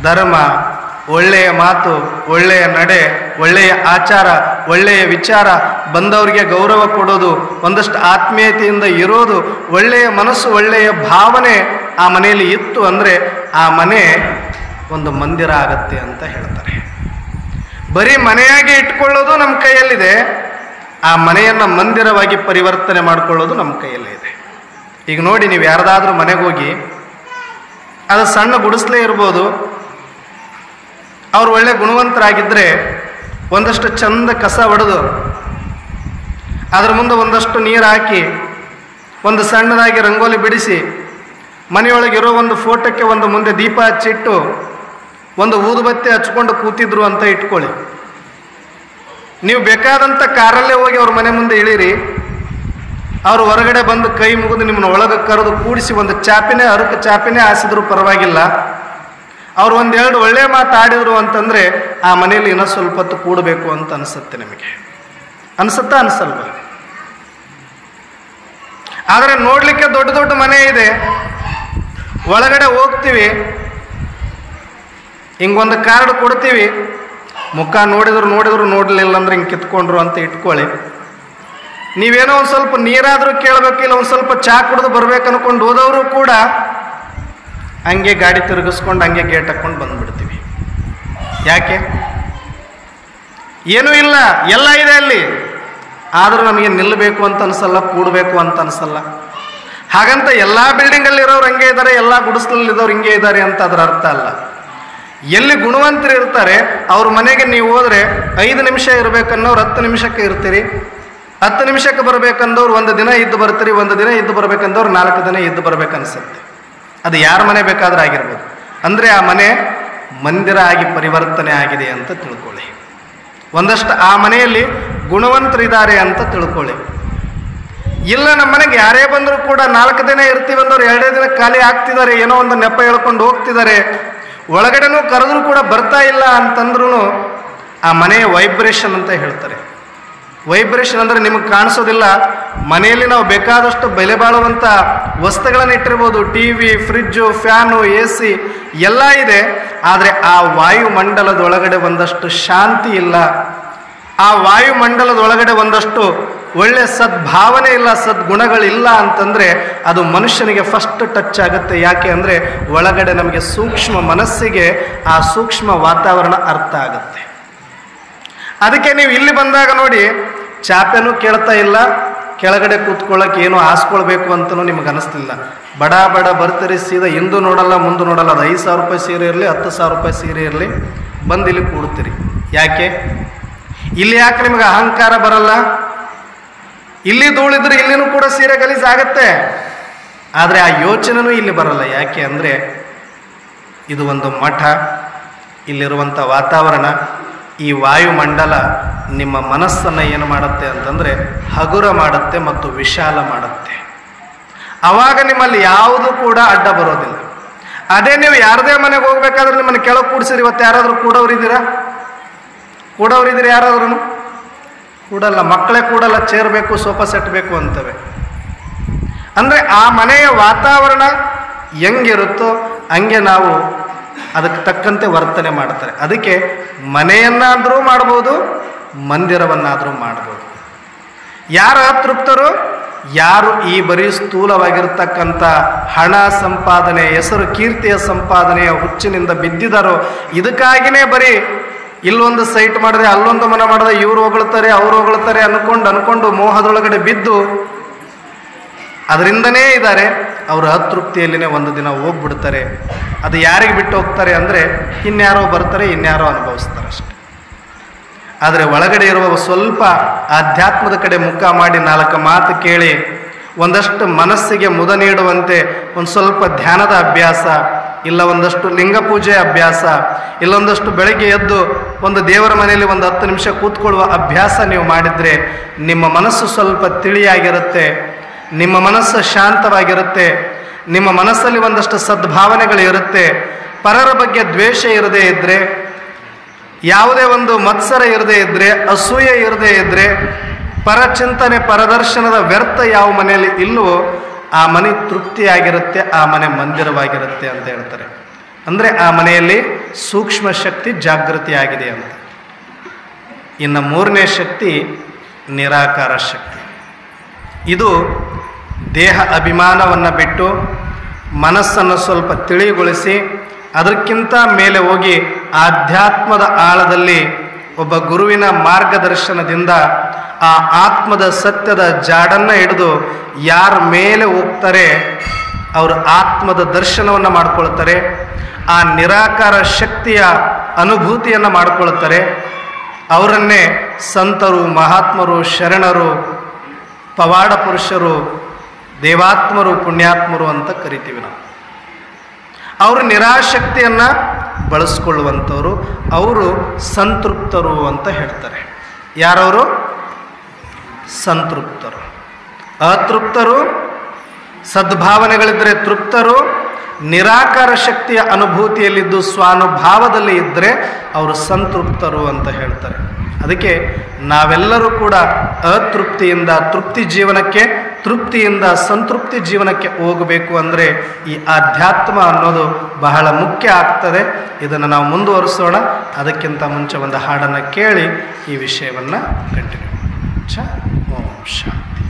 ಧರ್ಮ, ಒಳ್ಳೆಯ ಮಾತು, ಒಳ್ಳೆಯ ನಡೆ, ಒಳ್ಳೆಯ ಆಚಾರ, ಒಳ್ಳೆಯ ವಿಚಾರ, ಬಂದವರಿಗೆ ಗೌರವ ಕೊಡೋದು, ಒಂದಷ್ಟು ಆತ್ಮೀಯತೆಯಿಂದ ಇರೋದು, ಒಳ್ಳೆಯ ಮನಸ್ಸು, ಒಳ್ಳೆಯ ಭಾವನೆ ಆ ಮನೆಯಲ್ಲಿ ಇತ್ತು ಅಂದರೆ ಆ ಮನೆ ಒಂದು ಮಂದಿರ ಆಗತ್ತೆ ಅಂತ ಹೇಳ್ತಾರೆ. ಬರೀ ಮನೆಯಾಗಿ ಇಟ್ಕೊಳ್ಳೋದು ನಮ್ಮ ಕೈಯಲ್ಲಿದೆ, ಆ ಮನೆಯನ್ನು ಮಂದಿರವಾಗಿ ಪರಿವರ್ತನೆ ಮಾಡಿಕೊಳ್ಳೋದು ನಮ್ಮ ಕೈಯಲ್ಲೇ ಇದೆ. ಈಗ ನೋಡಿ, ನೀವು ಯಾರ್ದಾದ್ರೂ ಮನೆಗೆ ಹೋಗಿ, ಅದು ಸಣ್ಣ ಗುಡಿಸಲೇ ಇರ್ಬೋದು, ಅವ್ರು ಒಳ್ಳೆ ಗುಣವಂತರಾಗಿದ್ದರೆ ಒಂದಷ್ಟು ಚಂದ ಕಸ ಹೊಡೆದು ಅದ್ರ ಮುಂದೆ ಒಂದಷ್ಟು ನೀರು ಹಾಕಿ ಒಂದು ಸಣ್ಣದಾಗಿ ರಂಗೋಲಿ ಬಿಡಿಸಿ ಮನೆಯೊಳಗಿರೋ ಒಂದು ಫೋಟೋಕ್ಕೆ ಒಂದು ಮುಂದೆ ದೀಪ ಹಚ್ಚಿಟ್ಟು ಒಂದು ಊದುಬತ್ತಿ ಹಚ್ಕೊಂಡು ಕೂತಿದ್ರು ಅಂತ ಇಟ್ಕೊಳ್ಳಿ. ನೀವು ಬೇಕಾದಂಥ ಕಾರಲ್ಲೇ ಹೋಗಿ ಅವ್ರ ಮನೆ ಮುಂದೆ ಇಳೀರಿ, ಅವರು ಹೊರಗಡೆ ಬಂದು ಕೈ ಮುಗಿದು ನಿಮ್ಮನ್ನ ಒಳಗೆ ಕರೆದು ಕೂಡಿಸಿ ಒಂದು ಚಾಪಿನೇ ಅರಕು ಚಾಪಿನೇ ಹಾಸಿದ್ರು ಪರವಾಗಿಲ್ಲ, ಅವ್ರು ಒಂದೆರಡು ಒಳ್ಳೆ ಮಾತು ಆಡಿದ್ರು ಅಂತಂದರೆ ಆ ಮನೆಯಲ್ಲಿ ಇನ್ನೂ ಸ್ವಲ್ಪ ಹೊತ್ತು ಕೂಡಬೇಕು ಅಂತ ಅನಿಸುತ್ತೆ. ನಿಮಗೆ ಅನಿಸುತ್ತಾ ಅನಿಸಲ್ವ? ಆದರೆ ನೋಡಲಿಕ್ಕೆ ದೊಡ್ಡ ದೊಡ್ಡ ಮನೆ ಇದೆ, ಒಳಗಡೆ ಹೋಗ್ತೀವಿ, ಹಿಂಗೊಂದು ಕಾರ್ಡ್ ಕೊಡ್ತೀವಿ, ಮುಖ ನೋಡಿದ್ರು ನೋಡಲಿಲ್ಲ ಅಂದ್ರೆ ಹಿಂಗೆ ಕಿತ್ಕೊಂಡ್ರು ಅಂತ ಇಟ್ಕೊಳ್ಳಿ. ನೀವೇನೋ ಒಂದು ಸ್ವಲ್ಪ ನೀರಾದರೂ ಕೇಳಬೇಕಿಲ್ಲ, ಒಂದು ಸ್ವಲ್ಪ ಚಾ ಕುಡಿದು ಬರ್ಬೇಕು ಅನ್ಕೊಂಡು ಹೋದವರು ಕೂಡ ಹಂಗೆ ಗಾಡಿ ತಿರುಗಿಸ್ಕೊಂಡು ಹಂಗೆ ಗೇಟ್ ಹಾಕ್ಕೊಂಡು ಬಂದ್ಬಿಡ್ತೀವಿ. ಯಾಕೆ? ಏನೂ ಇಲ್ಲ, ಎಲ್ಲ ಇದೆ ಅಲ್ಲಿ, ಆದರೂ ನಮಗೆ ನಿಲ್ಲಬೇಕು ಅಂತ ಅನಿಸಲ್ಲ, ಕೂಡಬೇಕು ಅಂತ ಅನಿಸಲ್ಲ. ಹಾಗಂತ ಎಲ್ಲ ಬಿಲ್ಡಿಂಗಲ್ಲಿರೋರು ಹಂಗೆ ಇದ್ದಾರೆ, ಎಲ್ಲ ಗುಡಿಸಲಲ್ಲಿದ್ದವ್ರು ಹಿಂಗೆ ಇದ್ದಾರೆ ಅಂತ ಅದರ ಅರ್ಥ ಅಲ್ಲ. ಎಲ್ಲಿ ಗುಣವಂತರು ಇರ್ತಾರೆ ಅವ್ರ ಮನೆಗೆ ನೀವು ಹೋದರೆ 5 ನಿಮಿಷ ಇರಬೇಕನ್ನೋರು 10 ನಿಮಿಷಕ್ಕೆ ಇರ್ತೀರಿ, 10 ನಿಮಿಷಕ್ಕೆ ಬರಬೇಕಂದವ್ರು 1 ದಿನ ಇದ್ದು ಬರ್ತೀರಿ, 1 ದಿನ ಇದ್ದು ಬರ್ಬೇಕಂದವ್ರು 4 ದಿನ ಇದ್ದು ಬರ್ಬೇಕನ್ಸುತ್ತೆ. ಅದು ಯಾರ ಮನೆ ಬೇಕಾದ್ರೂ ಆಗಿರ್ಬೋದು. ಅಂದರೆ ಆ ಮನೆ ಮಂದಿರ ಆಗಿ ಪರಿವರ್ತನೆ ಆಗಿದೆ ಅಂತ ತಿಳ್ಕೊಳ್ಳಿ. ಒಂದಷ್ಟು ಆ ಮನೆಯಲ್ಲಿ ಗುಣವಂತರಿದ್ದಾರೆ ಅಂತ ತಿಳ್ಕೊಳ್ಳಿ. ಇಲ್ಲ ನಮ್ಮ ಮನೆಗೆ ಯಾರೇ ಬಂದರೂ ಕೂಡ 4 ದಿನ ಇರ್ತೀವಂದವ್ರು 2 ದಿನ ಖಾಲಿ ಆಗ್ತಿದ್ದಾರೆ, ಏನೋ ಒಂದು ನೆಪ ಹೇಳ್ಕೊಂಡು ಹೋಗ್ತಿದ್ದಾರೆ, ಒಳಗಡೆನೂ ಕರೆದ್ರೂ ಕೂಡ ಬರ್ತಾ ಇಲ್ಲ ಅಂತಂದ್ರೂ ಆ ಮನೆಯ ವೈಬ್ರೇಷನ್ ಅಂತ ಹೇಳ್ತಾರೆ. ವೈಬ್ರೇಷನ್ ಅಂದರೆ ನಿಮಗೆ ಕಾಣಿಸೋದಿಲ್ಲ. ಮನೆಯಲ್ಲಿ ನಾವು ಬೇಕಾದಷ್ಟು ಬೆಲೆ ಬಾಳುವಂಥ ವಸ್ತುಗಳನ್ನು ಇಟ್ಟಿರ್ಬೋದು, TV, ಫ್ರಿಜ್ಜು, ಫ್ಯಾನು, AC ಎಲ್ಲ ಇದೆ, ಆದರೆ ಆ ವಾಯುಮಂಡಲದೊಳಗಡೆ ಒಂದಷ್ಟು ಶಾಂತಿ ಇಲ್ಲ, ಆ ವಾಯುಮಂಡಲದೊಳಗಡೆ ಒಂದಷ್ಟು ಒಳ್ಳೆ ಸದ್ಭಾವನೆ ಇಲ್ಲ, ಸದ್ಗುಣಗಳಿಲ್ಲ ಅಂತಂದರೆ ಅದು ಮನುಷ್ಯನಿಗೆ ಫಸ್ಟ್ ಟಚ್ ಆಗುತ್ತೆ. ಯಾಕೆ ಅಂದರೆ ಒಳಗಡೆ ನಮಗೆ ಸೂಕ್ಷ್ಮ ಮನಸ್ಸಿಗೆ ಆ ಸೂಕ್ಷ್ಮ ವಾತಾವರಣ ಅರ್ಥ ಆಗುತ್ತೆ. ಅದಕ್ಕೆ ನೀವು ಇಲ್ಲಿ ಬಂದಾಗ ನೋಡಿ, ಚಾಪೆನೂ ಕೇಳ್ತಾ ಇಲ್ಲ, ಕೆಳಗಡೆ ಕೂತ್ಕೊಳ್ಳೋಕೆ ಏನೋ ಹಾಸ್ಕೊಳ್ಬೇಕು ಅಂತಲೂ ನಿಮಗೆ ಅನಿಸ್ತಿಲ್ಲ. ಬಡ ಬರ್ತೀರಿ, ಸೀದಾ ಹಿಂದೂ ನೋಡಲ್ಲ ಮುಂದೆ ನೋಡಲ್ಲ, ಅದು 5,000 ರೂಪಾಯಿ ಸೀರೆ ಇರಲಿ, 10,000 ರೂಪಾಯಿ ಸೀರೆ ಇರಲಿ, ಬಂದು ಇಲ್ಲಿ ಕೂಡ್ತೀರಿ. ಯಾಕೆ? ಇಲ್ಲಿ ಯಾಕೆ ನಿಮಗೆ ಅಹಂಕಾರ ಬರಲ್ಲ? ಇಲ್ಲಿ ಧೂಳಿದ್ರೆ ಇಲ್ಲಿನೂ ಕೂಡ ಸೀರೆ ಗಲೀಜಾಗತ್ತೆ, ಆದರೆ ಆ ಯೋಚನೆನೂ ಇಲ್ಲಿ ಬರಲ್ಲ. ಯಾಕೆ ಅಂದರೆ ಇದು ಒಂದು ಮಠ, ಇಲ್ಲಿರುವಂಥ ವಾತಾವರಣ, ಈ ವಾಯುಮಂಡಲ ನಿಮ್ಮ ಮನಸ್ಸನ್ನು ಏನು ಮಾಡುತ್ತೆ ಅಂತಂದರೆ ಹಗುರ ಮಾಡುತ್ತೆ ಮತ್ತು ವಿಶಾಲ ಮಾಡುತ್ತೆ. ಆವಾಗ ನಿಮ್ಮಲ್ಲಿ ಯಾವುದು ಕೂಡ ಅಡ್ಡ ಬರೋದಿಲ್ಲ. ಅದೇ ನೀವು ಯಾರದೇ ಮನೆಗೆ ಹೋಗ್ಬೇಕಾದ್ರೆ ನಿಮ್ಮನ್ನು ಕೆಳಗೆ ಕೂಡಿಸಿರಿ. ಇವತ್ತು ಯಾರಾದರೂ ಕೂಡೋರಿದ್ದೀರಾ ಯಾರಾದ್ರೂ? ಕೂಡಲ್ಲ, ಮಕ್ಕಳೇ ಕೂಡಲ್ಲ, ಚೇರ್ ಬೇಕು, ಸೋಫಾ ಸೆಟ್ ಬೇಕು ಅಂತವೆ. ಅಂದರೆ ಆ ಮನೆಯ ವಾತಾವರಣ ಹೆಂಗಿರುತ್ತೋ ಹಂಗೆ ನಾವು ಅದಕ್ಕೆ ತಕ್ಕಂತೆ ವರ್ತನೆ ಮಾಡ್ತಾರೆ. ಅದಕ್ಕೆ ಮನೆಯನ್ನಾದರೂ ಮಾಡ್ಬೋದು, ಮಂದಿರವನ್ನಾದರೂ ಮಾಡ್ಬೋದು. ಯಾರು ಅತೃಪ್ತರು? ಯಾರು ಈ ಬರೀ ಸ್ಥೂಲವಾಗಿರ್ತಕ್ಕಂಥ ಹಣ ಸಂಪಾದನೆ, ಹೆಸರು ಕೀರ್ತಿಯ ಸಂಪಾದನೆಯ ಹುಚ್ಚಿನಿಂದ ಬಿದ್ದಿದ್ದಾರೋ, ಇದಕ್ಕಾಗಿಯೇ ಬರೀ ಇಲ್ಲೊಂದು ಸೈಟ್ ಮಾಡಿದೆ, ಅಲ್ಲೊಂದು ಮನ ಮಾಡಿದೆ, ಇವ್ರು ಹೊಗಳ್ತಾರೆ ಅವ್ರು ಹೊಗಳ್ತಾರೆ ಅನ್ಕೊಂಡು ಮೋಹದೊಳಗಡೆ ಬಿದ್ದು ಅದರಿಂದನೇ ಇದ್ದಾರೆ. ಅವರು ಅತೃಪ್ತಿಯಲ್ಲಿನೇ ಒಂದು ದಿನ ಹೋಗ್ಬಿಡ್ತಾರೆ. ಅದು ಯಾರಿಗೆ ಬಿಟ್ಟು ಹೋಗ್ತಾರೆ ಅಂದರೆ ಇನ್ಯಾರೋ ಬರ್ತಾರೆ, ಇನ್ಯಾರೋ ಅನುಭವಿಸ್ತಾರೆ ಅಷ್ಟೆ. ಆದರೆ ಒಳಗಡೆ ಇರುವ ಸ್ವಲ್ಪ ಆಧ್ಯಾತ್ಮದ ಕಡೆ ಮುಖ ಮಾಡಿ 4 ಮಾತು ಕೇಳಿ ಒಂದಷ್ಟು ಮನಸ್ಸಿಗೆ ಮುದ ನೀಡುವಂತೆ ಒಂದು ಸ್ವಲ್ಪ ಧ್ಯಾನದ ಅಭ್ಯಾಸ, ಇಲ್ಲ ಒಂದಷ್ಟು ಲಿಂಗ ಪೂಜೆ ಅಭ್ಯಾಸ, ಇಲ್ಲೊಂದಷ್ಟು ಬೆಳಗ್ಗೆ ಎದ್ದು ಒಂದು ದೇವರ ಮನೆಯಲ್ಲಿ ಒಂದು 10 ನಿಮಿಷ ಕೂತ್ಕೊಳ್ಳುವ ಅಭ್ಯಾಸ ನೀವು ಮಾಡಿದರೆ ನಿಮ್ಮ ಮನಸ್ಸು ಸ್ವಲ್ಪ ತಿಳಿಯಾಗಿರುತ್ತೆ, ನಿಮ್ಮ ಮನಸ್ಸು ಶಾಂತವಾಗಿರುತ್ತೆ, ನಿಮ್ಮ ಮನಸ್ಸಲ್ಲಿ ಒಂದಷ್ಟು ಸದ್ಭಾವನೆಗಳು ಇರುತ್ತೆ. ಪರರ ಬಗ್ಗೆ ದ್ವೇಷ ಇರದೇ ಇದ್ದರೆ, ಯಾವುದೇ ಒಂದು ಮತ್ಸರ ಇರದೇ ಇದ್ದರೆ, ಅಸೂಯೆ ಇರದೇ ಇದ್ದರೆ, ಪರಚಿಂತನೆ ಪರದರ್ಶನದ ವ್ಯರ್ಥ ಯಾವ ಮನೆಯಲ್ಲಿ ಇಲ್ಲವೋ ಆ ಮನೆ ತೃಪ್ತಿಯಾಗಿರುತ್ತೆ, ಆ ಮನೆ ಮಂದಿರವಾಗಿರುತ್ತೆ ಅಂತ ಹೇಳ್ತಾರೆ. ಅಂದರೆ ಆ ಮನೆಯಲ್ಲಿ ಸೂಕ್ಷ್ಮ ಶಕ್ತಿ ಜಾಗೃತಿಯಾಗಿದೆ ಅಂತ. ಇನ್ನು ಮೂರನೇ ಶಕ್ತಿ ನಿರಾಕಾರ ಶಕ್ತಿ. ಇದು ದೇಹ ಅಭಿಮಾನವನ್ನು ಬಿಟ್ಟು ಮನಸ್ಸನ್ನು ಸ್ವಲ್ಪ ತಿಳಿಗೊಳಿಸಿ ಅದಕ್ಕಿಂತ ಮೇಲೆ ಹೋಗಿ ಆಧ್ಯಾತ್ಮದ ಆಳದಲ್ಲಿ ಒಬ್ಬ ಗುರುವಿನ ಮಾರ್ಗದರ್ಶನದಿಂದ ಆ ಆತ್ಮದ ಸತ್ಯದ ಜಾಡನ್ನು ಹಿಡಿದು ಯಾರ ಮೇಲೆ ಹೋಗ್ತಾರೆ ಅವರು ಆತ್ಮದ ದರ್ಶನವನ್ನು ಮಾಡಿಕೊಳ್ತಾರೆ. ಆ ನಿರಾಕಾರ ಶಕ್ತಿಯ ಅನುಭೂತಿಯನ್ನು ಮಾಡಿಕೊಳ್ತಾರೆ. ಅವರನ್ನೇ ಸಂತರು, ಮಹಾತ್ಮರು, ಶರಣರು, ಪವಾಡ ಪುರುಷರು, ದೇವಾತ್ಮರು, ಪುಣ್ಯಾತ್ಮರು ಅಂತ ಕರಿತೀವಿ ನಾವು. ಅವರು ನಿರಾಶಕ್ತಿಯನ್ನು ಬಳಸ್ಕೊಳ್ಳುವಂಥವ್ರು, ಅವರು ಸಂತೃಪ್ತರು ಅಂತ ಹೇಳ್ತಾರೆ. ಯಾರವರು? ಸಂತೃಪ್ತರು. ಅತೃಪ್ತರು ಸದ್ಭಾವನೆಗಳಿದ್ದರೆ ತೃಪ್ತರು, ನಿರಾಕಾರ ಶಕ್ತಿಯ ಅನುಭೂತಿಯಲ್ಲಿದ್ದು ಸ್ವಾನುಭಾವದಲ್ಲಿ ಇದ್ದರೆ ಅವರು ಸಂತೃಪ್ತರು ಅಂತ ಹೇಳ್ತಾರೆ. ಅದಕ್ಕೆ ನಾವೆಲ್ಲರೂ ಕೂಡ ಅತೃಪ್ತಿಯಿಂದ ತೃಪ್ತಿ ಜೀವನಕ್ಕೆ, ತೃಪ್ತಿಯಿಂದ ಸಂತೃಪ್ತಿ ಜೀವನಕ್ಕೆ ಹೋಗಬೇಕು ಅಂದರೆ ಈ ಆಧ್ಯಾತ್ಮ ಅನ್ನೋದು ಬಹಳ ಮುಖ್ಯ ಆಗ್ತದೆ. ಇದನ್ನು ನಾವು ಮುಂದುವರಿಸೋಣ. ಅದಕ್ಕಿಂತ ಮುಂಚೆ ಒಂದು ಹಾಡನ್ನು ಕೇಳಿ ಈ ವಿಷಯವನ್ನು ಕಂಟಿನ್ಯೂ ಮಾಡೋಣ. ಓಂ ಶಾಂತಿ.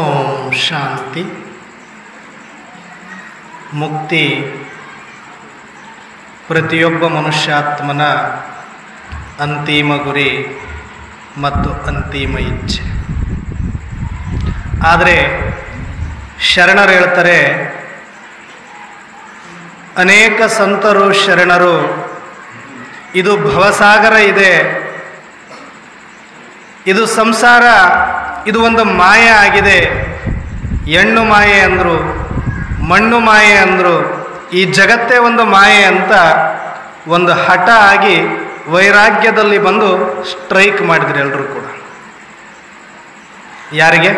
ಓಂ ಶಾಂತಿ. ಮುಕ್ತಿ ಪ್ರತಿಯೊಬ್ಬ ಮನುಷ್ಯಾತ್ಮನ ಅಂತಿಮ ಗುರಿ ಮತ್ತು ಅಂತಿಮ ಇಚ್ಛೆ. ಆದರೆ ಶರಣರು ಹೇಳ್ತಾರೆ, ಅನೇಕ ಸಂತರು, ಶರಣರು, ಇದು ಭವಸಾಗರ ಇದೆ, ಇದು ಸಂಸಾರ, ಇದು ಒಂದು ಮಾಯೆ ಆಗಿದೆ. ಹೆಣ್ಣು ಮಾಯೆ ಅಂದರು, ಮಣ್ಣು ಮಾಯೆ ಅಂದರು, ಈ ಜಗತ್ತೇ ಒಂದು ಮಾಯೆ ಅಂತ ಒಂದು ಹಠ ಆಗಿ ವೈರಾಗ್ಯದಲ್ಲಿ ಬಂದು ಸ್ಟ್ರೈಕ್ ಮಾಡಿದ್ರು ಎಲ್ಲರೂ ಕೂಡ. ಯಾರಿಗೆ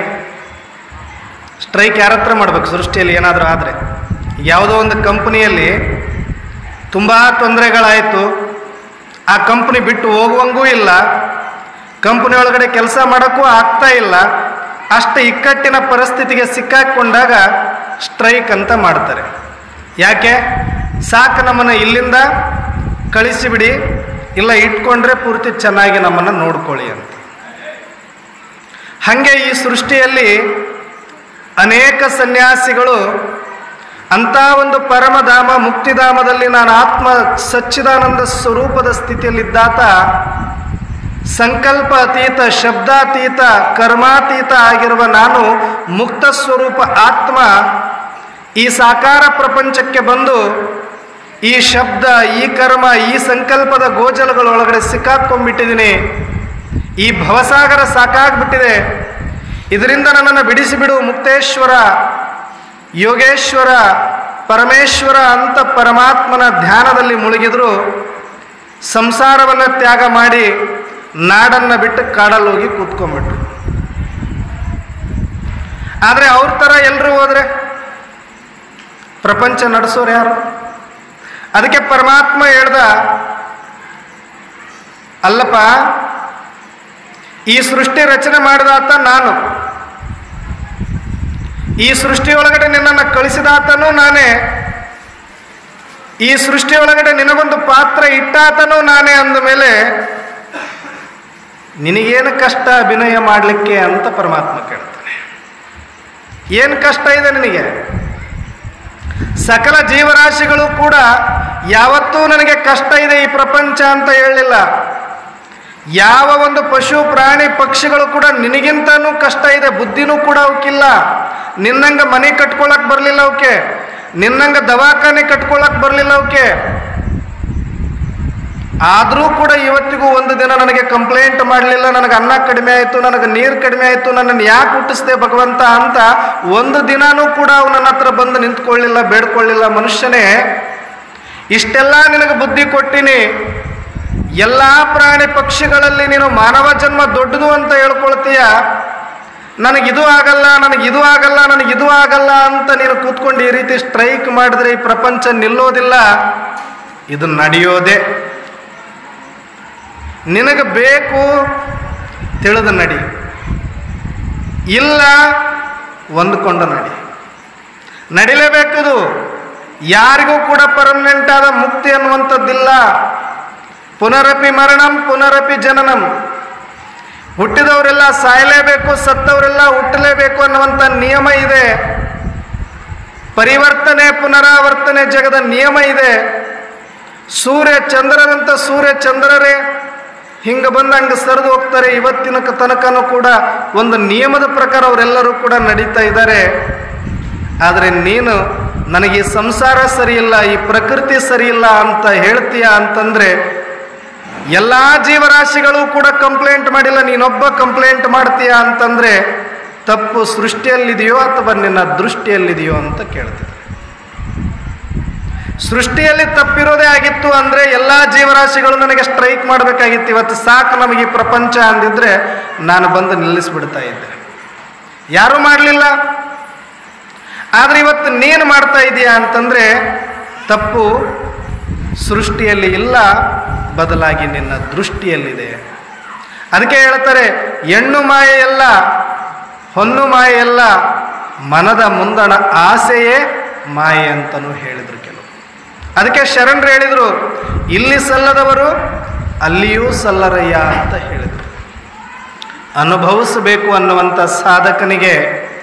ಸ್ಟ್ರೈಕ್? ಯಾರ ಹತ್ರ ಮಾಡ್ಬೇಕು? ಸೃಷ್ಟಿಯಲ್ಲಿ ಏನಾದರೂ ಆದರೆ, ಯಾವುದೋ ಒಂದು ಕಂಪ್ನಿಯಲ್ಲಿ ತುಂಬ ತೊಂದರೆಗಳಾಯಿತು, ಆ ಕಂಪ್ನಿ ಬಿಟ್ಟು ಹೋಗುವಂಗೂ ಇಲ್ಲ, ಕಂಪ್ನಿ ಒಳಗಡೆ ಕೆಲಸ ಮಾಡೋಕ್ಕೂ ಆಗ್ತಾ ಇಲ್ಲ, ಅಷ್ಟು ಇಕ್ಕಟ್ಟಿನ ಪರಿಸ್ಥಿತಿಗೆ ಸಿಕ್ಕಾಕೊಂಡಾಗ ಸ್ಟ್ರೈಕ್ ಅಂತ ಮಾಡ್ತಾರೆ. ಯಾಕೆ? ಸಾಕು, ನಮ್ಮನ್ನು ಇಲ್ಲಿಂದ ಕಳಿಸಿಬಿಡಿ, ಇಲ್ಲ ಇಟ್ಕೊಂಡ್ರೆ ಪೂರ್ತಿ ಚೆನ್ನಾಗಿ ನಮ್ಮನ್ನು ನೋಡ್ಕೊಳ್ಳಿ ಅಂತ. ಹಾಗೆ ಈ ಸೃಷ್ಟಿಯಲ್ಲಿ ಅನೇಕ ಸನ್ಯಾಸಿಗಳು ಅಂಥ ಒಂದು ಪರಮಧಾಮ, ಮುಕ್ತಿಧಾಮದಲ್ಲಿ ನಾನು ಆತ್ಮ ಸಚ್ಚಿದಾನಂದ ಸ್ವರೂಪದ ಸ್ಥಿತಿಯಲ್ಲಿದ್ದಾತ, ಸಂಕಲ್ಪ ಅತೀತ, ಶಬ್ದಾತೀತ, ಕರ್ಮಾತೀತ ಆಗಿರುವ ನಾನು ಮುಕ್ತ ಸ್ವರೂಪ ಆತ್ಮ ಈ ಸಾಕಾರ ಪ್ರಪಂಚಕ್ಕೆ ಬಂದು ಈ ಶಬ್ದ, ಈ ಕರ್ಮ, ಈ ಸಂಕಲ್ಪದ ಗೋಜಲಗಳೊಳಗಡೆ ಸಿಕ್ಕಾಕೊಂಡ್ಬಿಟ್ಟಿದ್ದೀನಿ. ಈ ಭವಸಾಗರ ಸಾಕಾಗ್ಬಿಟ್ಟಿದೆ, ಇದರಿಂದ ನನ್ನನ್ನು ಬಿಡಿಸಿಬಿಡು ಮುಕ್ತೇಶ್ವರ, ಯೋಗೇಶ್ವರ, ಪರಮೇಶ್ವರ ಅಂತ ಪರಮಾತ್ಮನ ಧ್ಯಾನದಲ್ಲಿ ಮುಳುಗಿದ್ರು. ಸಂಸಾರವನ್ನು ತ್ಯಾಗ ಮಾಡಿ ನಾಡನ್ನು ಬಿಟ್ಟು ಕಾಡಲ್ಲಿ ಹೋಗಿ ಕೂತ್ಕೊಂಡ್ಬಿಟ್ರು. ಆದರೆ ಅವ್ರ ಥರ ಎಲ್ಲರೂ ಹೋದರೆ ಪ್ರಪಂಚ ನಡೆಸೋರು ಯಾರು? ಅದಕ್ಕೆ ಪರಮಾತ್ಮ ಹೇಳ್ದ, ಅಲ್ಲಪ್ಪ, ಈ ಸೃಷ್ಟಿ ರಚನೆ ಮಾಡಿದಾತ ನಾನು, ಈ ಸೃಷ್ಟಿಯೊಳಗಡೆ ನಿನ್ನನ್ನು ಕಳಿಸಿದಾತನೂ ನಾನೇ, ಈ ಸೃಷ್ಟಿಯೊಳಗಡೆ ನಿನಗೊಂದು ಪಾತ್ರ ಇಟ್ಟಾತನೂ ನಾನೇ. ಅಂದಮೇಲೆ ನಿನಗೇನು ಕಷ್ಟ ಅಭಿನಯ ಮಾಡಲಿಕ್ಕೆ ಅಂತ ಪರಮಾತ್ಮ ಕೇಳ್ತಾನೆ. ಏನು ಕಷ್ಟ ಇದೆ ನಿನಗೆ? ಸಕಲ ಜೀವರಾಶಿಗಳು ಕೂಡ ಯಾವತ್ತೂ ನನಗೆ ಕಷ್ಟ ಇದೆ ಈ ಪ್ರಪಂಚ ಅಂತ ಹೇಳಲಿಲ್ಲ. ಯಾವ ಒಂದು ಪಶು, ಪ್ರಾಣಿ, ಪಕ್ಷಿಗಳು ಕೂಡ ನಿನಗಿಂತನೂ ಕಷ್ಟ ಇದೆ, ಬುದ್ಧಿನೂ ಕೂಡ ಅವಕ್ಕಿಲ್ಲ. ನಿನ್ನಂಗೆ ಮನೆ ಕಟ್ಕೊಳಕ್ ಬರಲಿಲ್ಲ ಅವಕ್ಕೆ, ನಿನ್ನಂಗೆ ದವಾಖಾನೆ ಕಟ್ಕೊಳಕ್ ಬರಲಿಲ್ಲ ಅವಕ್ಕೆ. ಆದರೂ ಕೂಡ ಇವತ್ತಿಗೂ ಒಂದು ದಿನ ನನಗೆ ಕಂಪ್ಲೇಂಟ್ ಮಾಡಲಿಲ್ಲ, ನನಗೆ ಅನ್ನ ಕಡಿಮೆ ಆಯಿತು, ನನಗೆ ನೀರು ಕಡಿಮೆ ಆಯಿತು, ನನ್ನನ್ನು ಯಾಕೆ ಹುಟ್ಟಿಸ್ದೆ ಭಗವಂತ ಅಂತ ಒಂದು ದಿನಾನೂ ಕೂಡ ಅವು ನನ್ನ ಹತ್ರ ಬಂದು ನಿಂತ್ಕೊಳ್ಳಿಲ್ಲ, ಬೇಡ್ಕೊಳ್ಳಿಲ್ಲ. ಮನುಷ್ಯನೇ, ಇಷ್ಟೆಲ್ಲ ನಿನಗೆ ಬುದ್ಧಿ ಕೊಟ್ಟಿನಿ, ಎಲ್ಲ ಪ್ರಾಣಿ ಪಕ್ಷಿಗಳಲ್ಲಿ ನೀನು ಮಾನವ ಜನ್ಮ ದೊಡ್ಡದು ಅಂತ ಹೇಳ್ಕೊಳ್ತೀಯ, ನನಗಿದು ಆಗಲ್ಲ, ನನಗಿದು ಆಗಲ್ಲ, ನನಗಿದು ಆಗಲ್ಲ ಅಂತ ನೀನು ಕೂತ್ಕೊಂಡು ಈ ರೀತಿ ಸ್ಟ್ರೈಕ್ ಮಾಡಿದ್ರೆ ಈ ಪ್ರಪಂಚ ನಿಲ್ಲೋದಿಲ್ಲ, ಇದು ನಡೆಯೋದೇ. ನಿನಗೆ ಬೇಕು ತಿಳಿದು ನಡಿ, ಇಲ್ಲ ಹೊಂದ್ಕೊಂಡು ನಡಿ. ನಡಿಲೇಬೇಕದು. ಯಾರಿಗೂ ಕೂಡ ಪರ್ಮನೆಂಟ್ ಆದ ಮುಕ್ತಿ ಅನ್ನುವಂಥದ್ದಿಲ್ಲ. ಪುನರಪಿ ಮರಣಂ ಪುನರಪಿ ಜನನಂ. ಹುಟ್ಟಿದವರೆಲ್ಲ ಸಾಯಲೇಬೇಕು, ಸತ್ತವರೆಲ್ಲ ಹುಟ್ಟಲೇಬೇಕು ಅನ್ನುವಂಥ ನಿಯಮ ಇದೆ. ಪರಿವರ್ತನೆ ಪುನರಾವರ್ತನೆ ಜಗದ ನಿಯಮ ಇದೆ. ಸೂರ್ಯ ಚಂದ್ರರಂತ ಸೂರ್ಯ ಚಂದ್ರರೇ ಹಿಂಗೆ ಬಂದು ಹಂಗೆ ಸರಿದು ಹೋಗ್ತಾರೆ. ಇವತ್ತಿನ ತನಕನೂ ಕೂಡ ಒಂದು ನಿಯಮದ ಪ್ರಕಾರ ಅವರೆಲ್ಲರೂ ಕೂಡ ನಡೀತಾ ಇದ್ದಾರೆ. ಆದರೆ ನೀನು ನನಗೆ ಈ ಸಂಸಾರ ಸರಿಯಿಲ್ಲ, ಈ ಪ್ರಕೃತಿ ಸರಿಯಿಲ್ಲ ಅಂತ ಹೇಳ್ತೀಯ ಅಂತಂದರೆ ಎಲ್ಲ ಜೀವರಾಶಿಗಳು ಕೂಡ ಕಂಪ್ಲೇಂಟ್ ಮಾಡಿಲ್ಲ, ನೀನೊಬ್ಬ ಕಂಪ್ಲೇಂಟ್ ಮಾಡ್ತೀಯ ಅಂತಂದರೆ ತಪ್ಪು ಸೃಷ್ಟಿಯಲ್ಲಿದೆಯೋ ಅಥವಾ ನಿನ್ನ ದೃಷ್ಟಿಯಲ್ಲಿದೆಯೋ ಅಂತ ಕೇಳ್ತಿದ್ದೆ. ಸೃಷ್ಟಿಯಲ್ಲಿ ತಪ್ಪಿರೋದೇ ಆಗಿತ್ತು ಅಂದರೆ ಎಲ್ಲ ಜೀವರಾಶಿಗಳು ನನಗೆ ಸ್ಟ್ರೈಕ್ ಮಾಡಬೇಕಾಗಿತ್ತು. ಇವತ್ತು ಸಾಕು ನಮಗೆ ಈ ಪ್ರಪಂಚ ಅಂದಿದ್ರೆ ನಾನು ಬಂದು ನಿಲ್ಲಿಸ್ಬಿಡ್ತಾ ಇದ್ದೆ. ಯಾರೂ ಮಾಡಲಿಲ್ಲ. ಆದರೆ ಇವತ್ತು ನೀನು ಮಾಡ್ತಾ ಇದೀಯಾ ಅಂತಂದರೆ ತಪ್ಪು ಸೃಷ್ಟಿಯಲ್ಲಿ ಇಲ್ಲ, ಬದಲಾಗಿ ನಿನ್ನ ದೃಷ್ಟಿಯಲ್ಲಿದೆ. ಅದಕ್ಕೆ ಹೇಳ್ತಾರೆ, ಹೆಣ್ಣು ಮಾಯೆಯಲ್ಲ ಹೊನ್ನು ಮಾಯೆಯಲ್ಲ, ಮನದ ಮುಂದಣ ಆಸೆಯೇ ಮಾಯೆ ಅಂತಲೂ ಹೇಳಿದರು ಕೆಲವು. ಅದಕ್ಕೆ ಶರಣರು ಹೇಳಿದರು, ಇಲ್ಲಿ ಸಲ್ಲದವರು ಅಲ್ಲಿಯೂ ಸಲ್ಲರಯ್ಯ ಅಂತ ಹೇಳಿದರು. ಅನುಭವಿಸಬೇಕು ಅನ್ನುವಂಥ ಸಾಧಕನಿಗೆ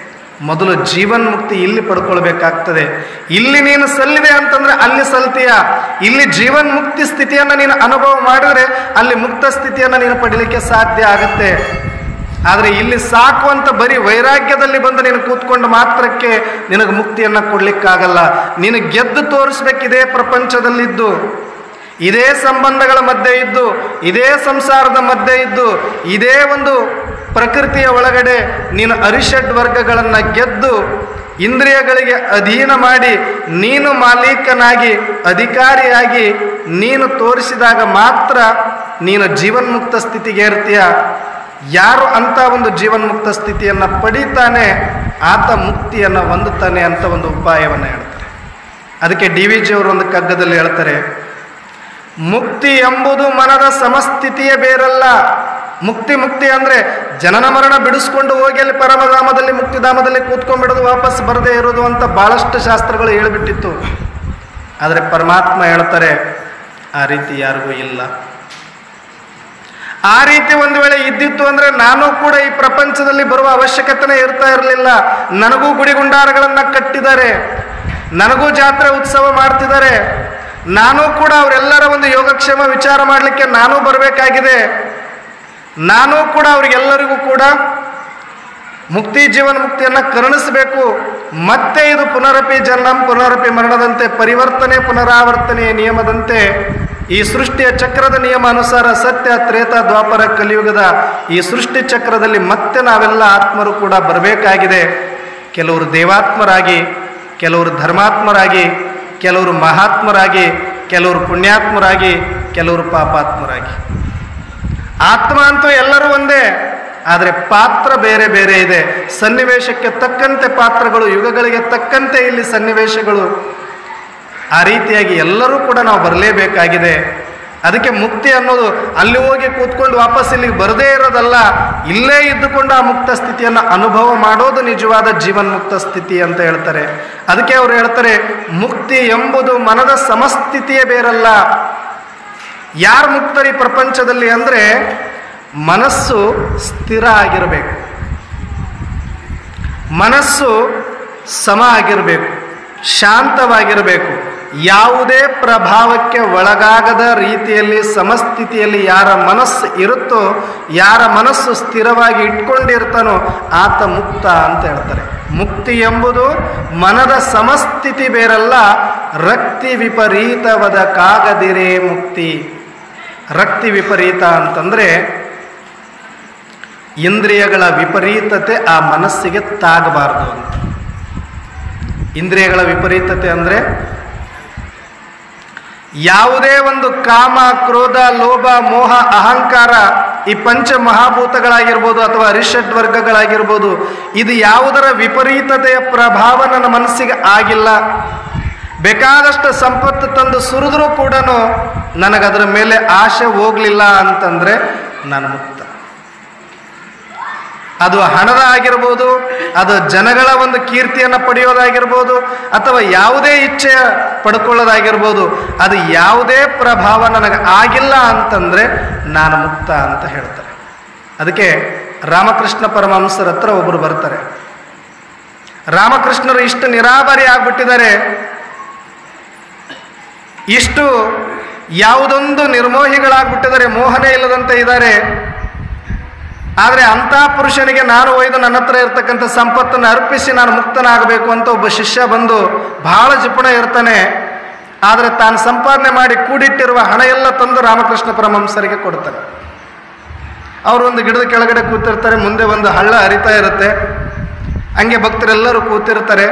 ಮೊದಲು ಜೀವನ್ಮುಕ್ತಿ ಇಲ್ಲಿ ಪಡ್ಕೊಳ್ಬೇಕಾಗ್ತದೆ. ಇಲ್ಲಿ ನೀನು ಸಲ್ಲಿದೆ ಅಂತಂದ್ರೆ ಅಲ್ಲಿ ಸಲ್ತೀಯ. ಇಲ್ಲಿ ಜೀವನ್ಮುಕ್ತಿ ಸ್ಥಿತಿಯನ್ನು ನೀನು ಅನುಭವ ಮಾಡಿದ್ರೆ ಅಲ್ಲಿ ಮುಕ್ತ ಸ್ಥಿತಿಯನ್ನು ನೀನು ಪಡೀಲಿಕ್ಕೆ ಸಾಧ್ಯ ಆಗತ್ತೆ. ಆದರೆ ಇಲ್ಲಿ ಸಾಕು ಅಂತ ಬರೀ ವೈರಾಗ್ಯದಲ್ಲಿ ಬಂದು ನೀನು ಕೂತ್ಕೊಂಡು ಮಾತ್ರಕ್ಕೆ ನಿನಗೆ ಮುಕ್ತಿಯನ್ನು ಕೊಡ್ಲಿಕ್ಕಾಗಲ್ಲ. ನೀನು ಗೆದ್ದು ತೋರಿಸ್ಬೇಕು. ಇದೇ ಪ್ರಪಂಚದಲ್ಲಿದ್ದು, ಇದೇ ಸಂಬಂಧಗಳ ಮಧ್ಯೆ ಇದ್ದು, ಇದೇ ಸಂಸಾರದ ಮಧ್ಯೆ ಇದ್ದು, ಇದೇ ಒಂದು ಪ್ರಕೃತಿಯ ಒಳಗಡೆ ನೀನು ಅರಿಷಡ್ ವರ್ಗಗಳನ್ನು ಗೆದ್ದು ಇಂದ್ರಿಯಗಳಿಗೆ ಅಧೀನ ಮಾಡಿ ನೀನು ಮಾಲೀಕನಾಗಿ ಅಧಿಕಾರಿಯಾಗಿ ನೀನು ತೋರಿಸಿದಾಗ ಮಾತ್ರ ನೀನು ಜೀವನ್ಮುಕ್ತ ಸ್ಥಿತಿಗೆ ಇರ್ತೀಯ. ಯಾರು ಅಂತ ಒಂದು ಜೀವನ್ಮುಕ್ತ ಸ್ಥಿತಿಯನ್ನು ಪಡೀತಾನೆ ಆತ ಮುಕ್ತಿಯನ್ನು ಹೊಂದುತ್ತಾನೆ ಅಂತ ಒಂದು ಉಪಾಯವನ್ನು ಹೇಳ್ತಾರೆ. ಅದಕ್ಕೆ ಡಿ ವಿ ಜಿ ಅವರು ಒಂದು ಕಗ್ಗದಲ್ಲಿ ಹೇಳ್ತಾರೆ, ಮುಕ್ತಿ ಎಂಬುದು ಮನದ ಸಮಸ್ಥಿತಿಯೇ ಬೇರಲ್ಲ. ಮುಕ್ತಿ ಅಂದರೆ ಜನನ ಮರಣ ಬಿಡಿಸ್ಕೊಂಡು ಹೋಗಿ ಅಲ್ಲಿ ಪರಮಧಾಮದಲ್ಲಿ ಮುಕ್ತಿಧಾಮದಲ್ಲಿ ಕೂತ್ಕೊಂಡ್ಬಿಡೋದು, ವಾಪಸ್ ಬರದೇ ಇರೋದು ಅಂತ ಭಾಳಷ್ಟು ಶಾಸ್ತ್ರಗಳು ಹೇಳಿಬಿಟ್ಟಿತ್ತು. ಆದರೆ ಪರಮಾತ್ಮ ಹೇಳ್ತಾರೆ, ಆ ರೀತಿ ಯಾರಿಗೂ ಇಲ್ಲ. ಆ ರೀತಿ ಒಂದು ವೇಳೆ ಇದ್ದಿತ್ತು ಅಂದರೆ ನಾನು ಕೂಡ ಈ ಪ್ರಪಂಚದಲ್ಲಿ ಬರುವ ಅವಶ್ಯಕತೆನೇ ಇರ್ತಾ ಇರಲಿಲ್ಲ. ನನಗೂ ಗುಡಿಗುಂಡಾರಗಳನ್ನು ಕಟ್ಟಿದ್ದಾರೆ, ನನಗೂ ಜಾತ್ರೆ ಉತ್ಸವ ಮಾಡ್ತಿದ್ದಾರೆ, ನಾನು ಕೂಡ ಅವರೆಲ್ಲರ ಒಂದು ಯೋಗಕ್ಷೇಮ ವಿಚಾರ ಮಾಡಲಿಕ್ಕೆ ನಾನೂ ಬರಬೇಕಾಗಿದೆ. ನಾನು ಕೂಡ ಅವರಿಗೆಲ್ಲರಿಗೂ ಕೂಡ ಮುಕ್ತಿ ಜೀವನ ಮುಕ್ತಿಯನ್ನು ಕರುಣಿಸಬೇಕು. ಮತ್ತೆ ಇದು ಪುನರಪಿ ಜನನಂ ಪುನರಪಿ ಮರಣದಂತೆ ಪರಿವರ್ತನೆ ಪುನರಾವರ್ತನೆಯ ನಿಯಮದಂತೆ ಈ ಸೃಷ್ಟಿಯ ಚಕ್ರದ ನಿಯಮ ಅನುಸಾರ ಸತ್ಯ ತ್ರೇತ ದ್ವಾಪರ ಕಲಿಯುಗದ ಈ ಸೃಷ್ಟಿ ಚಕ್ರದಲ್ಲಿ ಮತ್ತೆ ನಾವೆಲ್ಲ ಆತ್ಮರು ಕೂಡ ಬರಬೇಕಾಗಿದೆ. ಕೆಲವರು ದೇವಾತ್ಮರಾಗಿ, ಕೆಲವರು ಧರ್ಮಾತ್ಮರಾಗಿ, ಕೆಲವರು ಮಹಾತ್ಮರಾಗಿ, ಕೆಲವರು ಪುಣ್ಯಾತ್ಮರಾಗಿ, ಕೆಲವರು ಪಾಪಾತ್ಮರಾಗಿ. ಆತ್ಮ ಅಂತೂ ಎಲ್ಲರೂ ಒಂದೇ, ಆದರೆ ಪಾತ್ರ ಬೇರೆ ಬೇರೆ ಇದೆ. ಸನ್ನಿವೇಶಕ್ಕೆ ತಕ್ಕಂತೆ ಪಾತ್ರಗಳು, ಯುಗಗಳಿಗೆ ತಕ್ಕಂತೆ ಇಲ್ಲಿ ಸನ್ನಿವೇಶಗಳು. ಆ ರೀತಿಯಾಗಿ ಎಲ್ಲರೂ ಕೂಡ ನಾವು ಬರಲೇಬೇಕಾಗಿದೆ. ಅದಕ್ಕೆ ಮುಕ್ತಿ ಅನ್ನೋದು ಅಲ್ಲಿ ಹೋಗಿ ಕೂತ್ಕೊಂಡು ವಾಪಸ್ ಇಲ್ಲಿಗೆ ಬರದೇ ಇರೋದಲ್ಲ, ಇಲ್ಲೇ ಇದ್ದುಕೊಂಡು ಆ ಮುಕ್ತ ಸ್ಥಿತಿಯನ್ನು ಅನುಭವ ಮಾಡೋದು ನಿಜವಾದ ಜೀವನ್ಮುಕ್ತ ಸ್ಥಿತಿ ಅಂತ ಹೇಳ್ತಾರೆ. ಅದಕ್ಕೆ ಅವರು ಹೇಳ್ತಾರೆ, ಮುಕ್ತಿ ಎಂಬುದು ಮನದ ಸಮಸ್ಥಿತಿಯೇ ಬೇರಲ್ಲ. ಯಾರು ಮುಕ್ತರಿ ಪ್ರಪಂಚದಲ್ಲಿ ಅಂದರೆ ಮನಸ್ಸು ಸ್ಥಿರ ಆಗಿರಬೇಕು, ಮನಸ್ಸು ಸಮ ಆಗಿರಬೇಕು, ಶಾಂತವಾಗಿರಬೇಕು. ಯಾವುದೇ ಪ್ರಭಾವಕ್ಕೆ ಒಳಗಾಗದ ರೀತಿಯಲ್ಲಿ ಸಮಸ್ಥಿತಿಯಲ್ಲಿ ಯಾರ ಮನಸ್ಸು ಇರುತ್ತೋ, ಯಾರ ಮನಸ್ಸು ಸ್ಥಿರವಾಗಿ ಇಟ್ಕೊಂಡಿರ್ತಾನೋ ಆತ ಮುಕ್ತ ಅಂತ ಹೇಳ್ತಾರೆ. ಮುಕ್ತಿ ಎಂಬುದು ಮನದ ಸಮಸ್ಥಿತಿ ಬೇರಲ್ಲ, ರಕ್ತಿ ವಿಪರೀತವದ ಕಾಗದಿರೇ ಮುಕ್ತಿ. ರಕ್ತಿ ವಿಪರೀತ ಅಂತಂದರೆ ಇಂದ್ರಿಯಗಳ ವಿಪರೀತತೆ ಆ ಮನಸ್ಸಿಗೆ ತಾಗಬಾರದು ಅಂತ. ಇಂದ್ರಿಯಗಳ ವಿಪರೀತತೆ ಅಂದರೆ ಯಾವುದೇ ಒಂದು ಕಾಮ, ಕ್ರೋಧ, ಲೋಭ, ಮೋಹ, ಅಹಂಕಾರ, ಈ ಪಂಚ ಮಹಾಭೂತಗಳಾಗಿರ್ಬೋದು ಅಥವಾ ಅರಿಷಡ್ ವರ್ಗಗಳಾಗಿರ್ಬೋದು, ಇದು ಯಾವುದರ ವಿಪರೀತತೆಯ ಪ್ರಭಾವ ನನ್ನ ಮನಸ್ಸಿಗೆ ಆಗಿಲ್ಲ. ಬೇಕಾದಷ್ಟು ಸಂಪತ್ತು ತಂದು ಸುರಿದ್ರೂ ಕೂಡ ನನಗದರ ಮೇಲೆ ಆಸೆ ಹೋಗಲಿಲ್ಲ ಅಂತಂದರೆ ನಾನು ಮುಕ್ತ. ಅದು ಹಣದ ಆಗಿರ್ಬೋದು, ಅದು ಜನಗಳ ಒಂದು ಕೀರ್ತಿಯನ್ನು ಪಡೆಯೋದಾಗಿರ್ಬೋದು, ಅಥವಾ ಯಾವುದೇ ಇಚ್ಛೆ ಪಡ್ಕೊಳ್ಳೋದಾಗಿರ್ಬೋದು, ಅದು ಯಾವುದೇ ಪ್ರಭಾವ ನನಗೆ ಆಗಿಲ್ಲ ಅಂತಂದರೆ ನಾನು ಮುಕ್ತ ಅಂತ ಹೇಳ್ತಾರೆ. ಅದಕ್ಕೆ ರಾಮಕೃಷ್ಣ ಪರಮಹಂಸರ ಹತ್ರ ಒಬ್ಬರು ಬರ್ತಾರೆ. ರಾಮಕೃಷ್ಣರು ಇಷ್ಟು ನಿರಾಭಾರಿ ಆಗ್ಬಿಟ್ಟಿದ್ದಾರೆ, ಇಷ್ಟು ಯಾವುದೊಂದು ನಿರ್ಮೋಹಿಗಳಾಗ್ಬಿಟ್ಟಿದ್ದಾರೆ, ಮೋಹನೆ ಇಲ್ಲದಂತೆ ಇದ್ದಾರೆ. ಆದರೆ ಅಂಥ ಪುರುಷನಿಗೆ ನಾನು ಒಯ್ದು ನನ್ನ ಹತ್ರ ಇರ್ತಕ್ಕಂಥ ಸಂಪತ್ತನ್ನು ಅರ್ಪಿಸಿ ನಾನು ಮುಕ್ತನಾಗಬೇಕು ಅಂತ ಒಬ್ಬ ಶಿಷ್ಯ ಬಂದು ಬಹಳ ಜಿಪುಣ ಇರ್ತಾನೆ. ಆದರೆ ತಾನು ಸಂಪಾದನೆ ಮಾಡಿ ಕೂಡಿಟ್ಟಿರುವ ಹಣ ಎಲ್ಲ ತಂದು ರಾಮಕೃಷ್ಣ ಪರಮಹಂಸರಿಗೆ ಕೊಡ್ತಾರೆ. ಅವರು ಒಂದು ಗಿಡದ ಕೆಳಗಡೆ ಕೂತಿರ್ತಾರೆ, ಮುಂದೆ ಒಂದು ಹಳ್ಳ ಹರಿತಾ ಇರುತ್ತೆ, ಹಂಗೆ ಭಕ್ತರೆಲ್ಲರೂ ಕೂತಿರ್ತಾರೆ.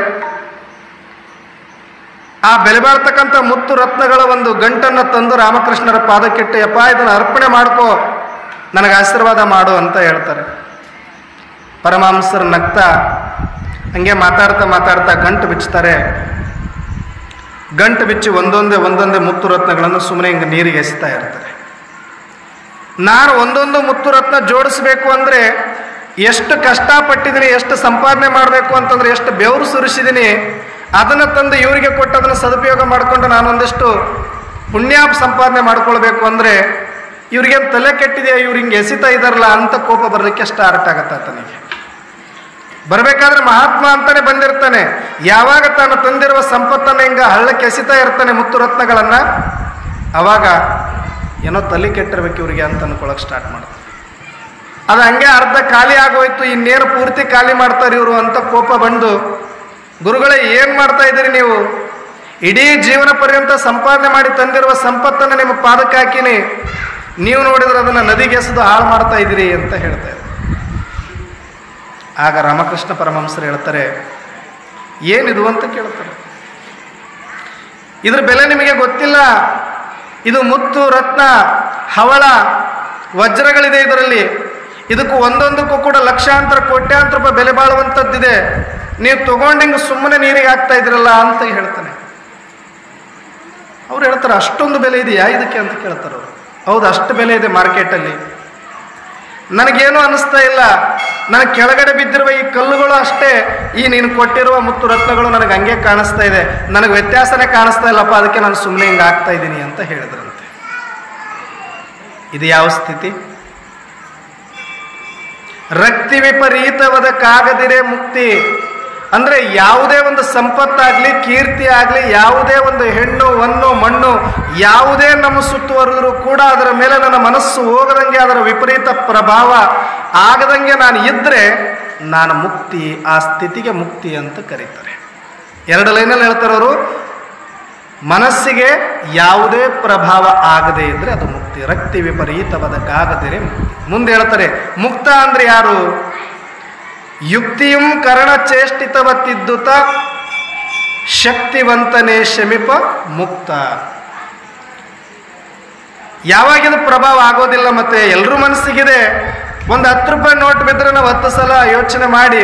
ಆ ಬೆಲೆ ಬಾಳ್ತಕ್ಕಂಥ ಮುತ್ತು ರತ್ನಗಳ ಒಂದು ಗಂಟನ್ನು ತಂದು ರಾಮಕೃಷ್ಣರ ಪಾದಕ್ಕಿಟ್ಟು, ಯಪ್ಪ ಇದನ್ನು ಅರ್ಪಣೆ ಮಾಡ್ಕೋ, ನನಗೆ ಆಶೀರ್ವಾದ ಮಾಡು ಅಂತ ಹೇಳ್ತಾರೆ. ಪರಮಹಂಸರು ನಗ್ತಾ ಹಂಗೆ ಮಾತಾಡ್ತಾ ಮಾತಾಡ್ತಾ ಗಂಟು ಬಿಚ್ಚುತ್ತಾರೆ. ಗಂಟು ಬಿಚ್ಚಿ ಒಂದೊಂದೇ ಮುತ್ತು ರತ್ನಗಳನ್ನು ಸುಮ್ಮನೆ ಹಿಂಗೆ ನೀರಿಗೆ ಎಸಿತಾ ಇರ್ತಾರೆ. ನಾನು ಒಂದೊಂದು ಮುತ್ತು ರತ್ನ ಜೋಡಿಸ್ಬೇಕು ಅಂದರೆ ಎಷ್ಟು ಕಷ್ಟಪಟ್ಟಿದ್ದೀನಿ, ಎಷ್ಟು ಸಂಪಾದನೆ ಮಾಡಬೇಕು ಅಂತಂದರೆ ಎಷ್ಟು ಬೆವರು ಸುರಿಸಿದ್ದೀನಿ, ಅದನ್ನು ತಂದು ಇವರಿಗೆ ಕೊಟ್ಟು ಅದನ್ನು ಸದುಪಯೋಗ ಮಾಡಿಕೊಂಡು ನಾನೊಂದಿಷ್ಟು ಪುಣ್ಯ ಸಂಪಾದನೆ ಮಾಡ್ಕೊಳ್ಬೇಕು ಅಂದರೆ ಇವ್ರಿಗೇನು ತಲೆ ಕೆಟ್ಟಿದೆಯಾ, ಇವ್ರು ಹಿಂಗೆ ಎಸಿತಾ ಇದ್ದಾರಲ್ಲ ಅಂತ ಕೋಪ ಬರಲಿಕ್ಕೆ ಸ್ಟಾರ್ಟ್ ಆಗತ್ತೆ ಆತನಿಗೆ. ಬರಬೇಕಾದ್ರೆ ಮಹಾತ್ಮ ಅಂತಾನೆ ಬಂದಿರ್ತಾನೆ, ಯಾವಾಗ ತಾನು ತಂದಿರುವ ಸಂಪತ್ತನ್ನು ಹಿಂಗೆ ಹಳ್ಳಕ್ಕೆ ಎಸಿತಾ ಇರ್ತಾನೆ ಮುತ್ತು ರತ್ನಗಳನ್ನು, ಅವಾಗ ಏನೋ ತಲೆ ಕೆಟ್ಟಿರ್ಬೇಕು ಇವ್ರಿಗೆ ಅಂತ ಅನ್ಕೊಳಕ್ಕೆ ಸ್ಟಾರ್ಟ್ ಮಾಡ್ತಾರೆ. ಅದು ಹಂಗೆ ಅರ್ಧ ಖಾಲಿ ಆಗೋಯ್ತು, ಇನ್ನೇನು ಪೂರ್ತಿ ಖಾಲಿ ಮಾಡ್ತಾರೆ ಇವರು ಅಂತ ಕೋಪ ಬಂದು, ಗುರುಗಳೇ ಏನು ಮಾಡ್ತಾ ಇದ್ದೀರಿ ನೀವು, ಇಡೀ ಜೀವನ ಪರ್ಯಂತ ಸಂಪಾದನೆ ಮಾಡಿ ತಂದಿರುವ ಸಂಪತ್ತನ್ನು ನಿಮ್ಮ ಪಾದಕ್ಕೆ ಹಾಕಿನಿ, ನೀವು ನೋಡಿದ್ರೆ ಅದನ್ನು ನದಿಗೆ ಎಸೆದು ಹಾಳು ಮಾಡ್ತಾ ಇದ್ದೀರಿ ಅಂತ ಹೇಳ್ತಾ ಇದ್ದಾರೆ. ಆಗ ರಾಮಕೃಷ್ಣ ಪರಮಹಂಸರು ಹೇಳ್ತಾರೆ, ಏನಿದು ಅಂತ ಕೇಳ್ತಾರೆ. ಇದ್ರ ಬೆಲೆ ನಿಮಗೆ ಗೊತ್ತಿಲ್ಲ, ಇದು ಮುತ್ತು ರತ್ನ ಹವಳ ವಜ್ರಗಳಿದೆ ಇದರಲ್ಲಿ, ಇದಕ್ಕೂ ಒಂದೊಂದಕ್ಕೂ ಕೂಡ ಲಕ್ಷಾಂತರ ಕೋಟ್ಯಾಂತರ ರೂಪಾಯಿ ಬೆಲೆ ಬಾಳುವಂಥದ್ದಿದೆ, ನೀವು ತಗೊಂಡಿಂಗೆ ಸುಮ್ಮನೆ ನೀರಿಗೆ ಹಾಕ್ತಾ ಇದ್ರಲ್ಲ ಅಂತ ಹೇಳ್ತಾನೆ. ಅವ್ರು ಹೇಳ್ತಾರೆ, ಅಷ್ಟೊಂದು ಬೆಲೆ ಇದೆಯಾ ಇದಕ್ಕೆ ಅಂತ ಕೇಳ್ತಾರೆ ಅವರು. ಹೌದು, ಅಷ್ಟು ಬೆಲೆ ಇದೆ ಮಾರ್ಕೆಟಲ್ಲಿ, ನನಗೇನು ಅನ್ನಿಸ್ತಾ ಇಲ್ಲ, ನನಗೆ ಕೆಳಗಡೆ ಬಿದ್ದಿರುವ ಈ ಕಲ್ಲುಗಳು ಅಷ್ಟೇ, ಈ ನೀನು ಕೊಟ್ಟಿರುವ ಮುತ್ತು ರತ್ನಗಳು ನನಗೆ ಹಂಗೆ ಕಾಣಿಸ್ತಾ ಇದೆ, ನನಗೆ ವ್ಯತ್ಯಾಸನೇ ಕಾಣಿಸ್ತಾ ಇಲ್ಲಪ್ಪ, ಅದಕ್ಕೆ ನಾನು ಸುಮ್ಮನೆ ಹಿಂಗೆ ಆಗ್ತಾ ಇದ್ದೀನಿ ಅಂತ ಹೇಳಿದ್ರಂತೆ. ಇದು ಯಾವ ಸ್ಥಿತಿ? ರಕ್ತಿ ವಿಪರೀತವದಕ್ಕಾಗದಿರೇ ಮುಕ್ತಿ. ಅಂದರೆ ಯಾವುದೇ ಒಂದು ಸಂಪತ್ತಾಗಲಿ, ಕೀರ್ತಿ ಆಗಲಿ, ಯಾವುದೇ ಒಂದು ಹೆಣ್ಣು ಹೊನ್ನು ಮಣ್ಣು ಯಾವುದೇ ನಮ್ಮ ಸುತ್ತುವರೆದರೂ ಕೂಡ ಅದರ ಮೇಲೆ ನನ್ನ ಮನಸ್ಸು ಹೋಗದಂಗೆ, ಅದರ ವಿಪರೀತ ಪ್ರಭಾವ ಆಗದಂಗೆ ನಾನು ಇದ್ದರೆ ನಾನು ಮುಕ್ತಿ, ಆ ಸ್ಥಿತಿಗೆ ಮುಕ್ತಿ ಅಂತ ಕರೀತಾರೆ. 2 ಲೈನಲ್ಲಿ ಹೇಳ್ತಾರೆ ಅವರು, ಮನಸ್ಸಿಗೆ ಯಾವುದೇ ಪ್ರಭಾವ ಆಗದೇ ಇದ್ದರೆ ಅದು ಮುಕ್ತಿ. ರಕ್ತಿ ವಿಪರೀತವದಕ್ಕಾಗದಿರೇ ಮುಕ್ತಿ. ಮುಂದೆ ಹೇಳ್ತಾರೆ, ಮುಕ್ತ ಅಂದರೆ ಯಾರು? ಯುಕ್ತಿಯಂ ಕರ್ಣ ಚೇಷ್ಟಿತವತ್ತಿದ್ದುತ ಶಕ್ತಿವಂತನೇ ಶಮಿಪ ಮುಕ್ತ. ಯಾವಾಗಿದು ಪ್ರಭಾವ ಆಗೋದಿಲ್ಲ, ಮತ್ತೆ ಎಲ್ಲರೂ ಮನಸ್ಸಿಗಿದೆ. ಒಂದು 10 ರೂಪಾಯಿ ನೋಟ್ ಬಿದ್ದರೆ ನಾವು 10 ಸಲ ಯೋಚನೆ ಮಾಡಿ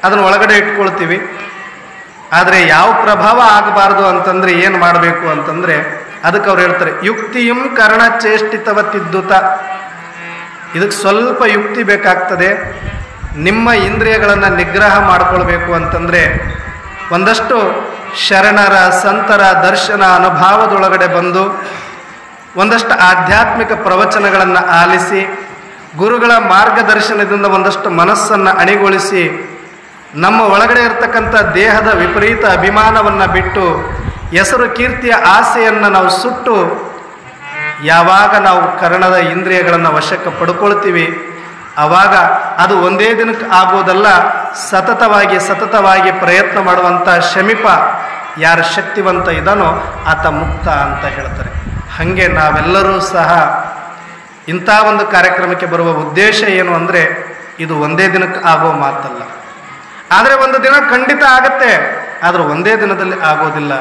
ಅದನ್ನು ಒಳಗಡೆ ಇಟ್ಕೊಳ್ತೀವಿ. ಆದರೆ ಯಾವ ಪ್ರಭಾವ ಆಗಬಾರ್ದು ಅಂತಂದರೆ ಏನು ಮಾಡಬೇಕು ಅಂತಂದರೆ ಅದಕ್ಕೆ ಅವ್ರು ಹೇಳ್ತಾರೆ, ಯುಕ್ತಿಯಂ ಕರ್ಣ ಚೇಷ್ಟಿತವತ್ತಿದ್ದುತ. ಇದಕ್ಕೆ ಸ್ವಲ್ಪ ಯುಕ್ತಿ ಬೇಕಾಗ್ತದೆ. ನಿಮ್ಮ ಇಂದ್ರಿಯಗಳನ್ನು ನಿಗ್ರಹ ಮಾಡಿಕೊಳ್ಬೇಕು ಅಂತಂದರೆ ಒಂದಷ್ಟು ಶರಣರ ಸಂತರ ದರ್ಶನ ಅನುಭವದೊಳಗಡೆ ಬಂದು ಒಂದಷ್ಟು ಆಧ್ಯಾತ್ಮಿಕ ಪ್ರವಚನಗಳನ್ನು ಆಲಿಸಿ ಗುರುಗಳ ಮಾರ್ಗದರ್ಶನದಿಂದ ಒಂದಷ್ಟು ಮನಸ್ಸನ್ನು ಅಣಿಗೊಳಿಸಿ ನಮ್ಮ ಒಳಗಡೆ ಇರತಕ್ಕಂಥ ದೇಹದ ವಿಪರೀತ ಅಭಿಮಾನವನ್ನು ಬಿಟ್ಟು ಹೆಸರು ಕೀರ್ತಿಯ ಆಸೆಯನ್ನು ನಾವು ಸುಟ್ಟು ಯಾವಾಗ ನಾವು ಕರ್ಣದ ಇಂದ್ರಿಯಗಳನ್ನು ವಶಕ್ಕೆ ಪಡ್ಕೊಳ್ತೀವಿ ಆವಾಗ ಅದು ಒಂದೇ ದಿನಕ್ಕೆ ಆಗೋದಲ್ಲ, ಸತತವಾಗಿ ಪ್ರಯತ್ನ ಮಾಡುವಂಥ ಶಮಿಪ ಯಾರು ಶಕ್ತಿವಂತ ಇದ್ದಾನೋ ಆತ ಮುಕ್ತ ಅಂತ ಹೇಳ್ತಾರೆ. ಹಾಗೆ ನಾವೆಲ್ಲರೂ ಸಹ ಇಂಥ ಒಂದು ಕಾರ್ಯಕ್ರಮಕ್ಕೆ ಬರುವ ಉದ್ದೇಶ ಏನು ಅಂದರೆ ಇದು ಒಂದೇ ದಿನಕ್ಕೆ ಆಗೋ ಮಾತಲ್ಲ. ಆದರೆ ಒಂದು ದಿನ ಖಂಡಿತ ಆಗತ್ತೆ, ಆದರೆ ಒಂದೇ ದಿನದಲ್ಲಿ ಆಗೋದಿಲ್ಲ.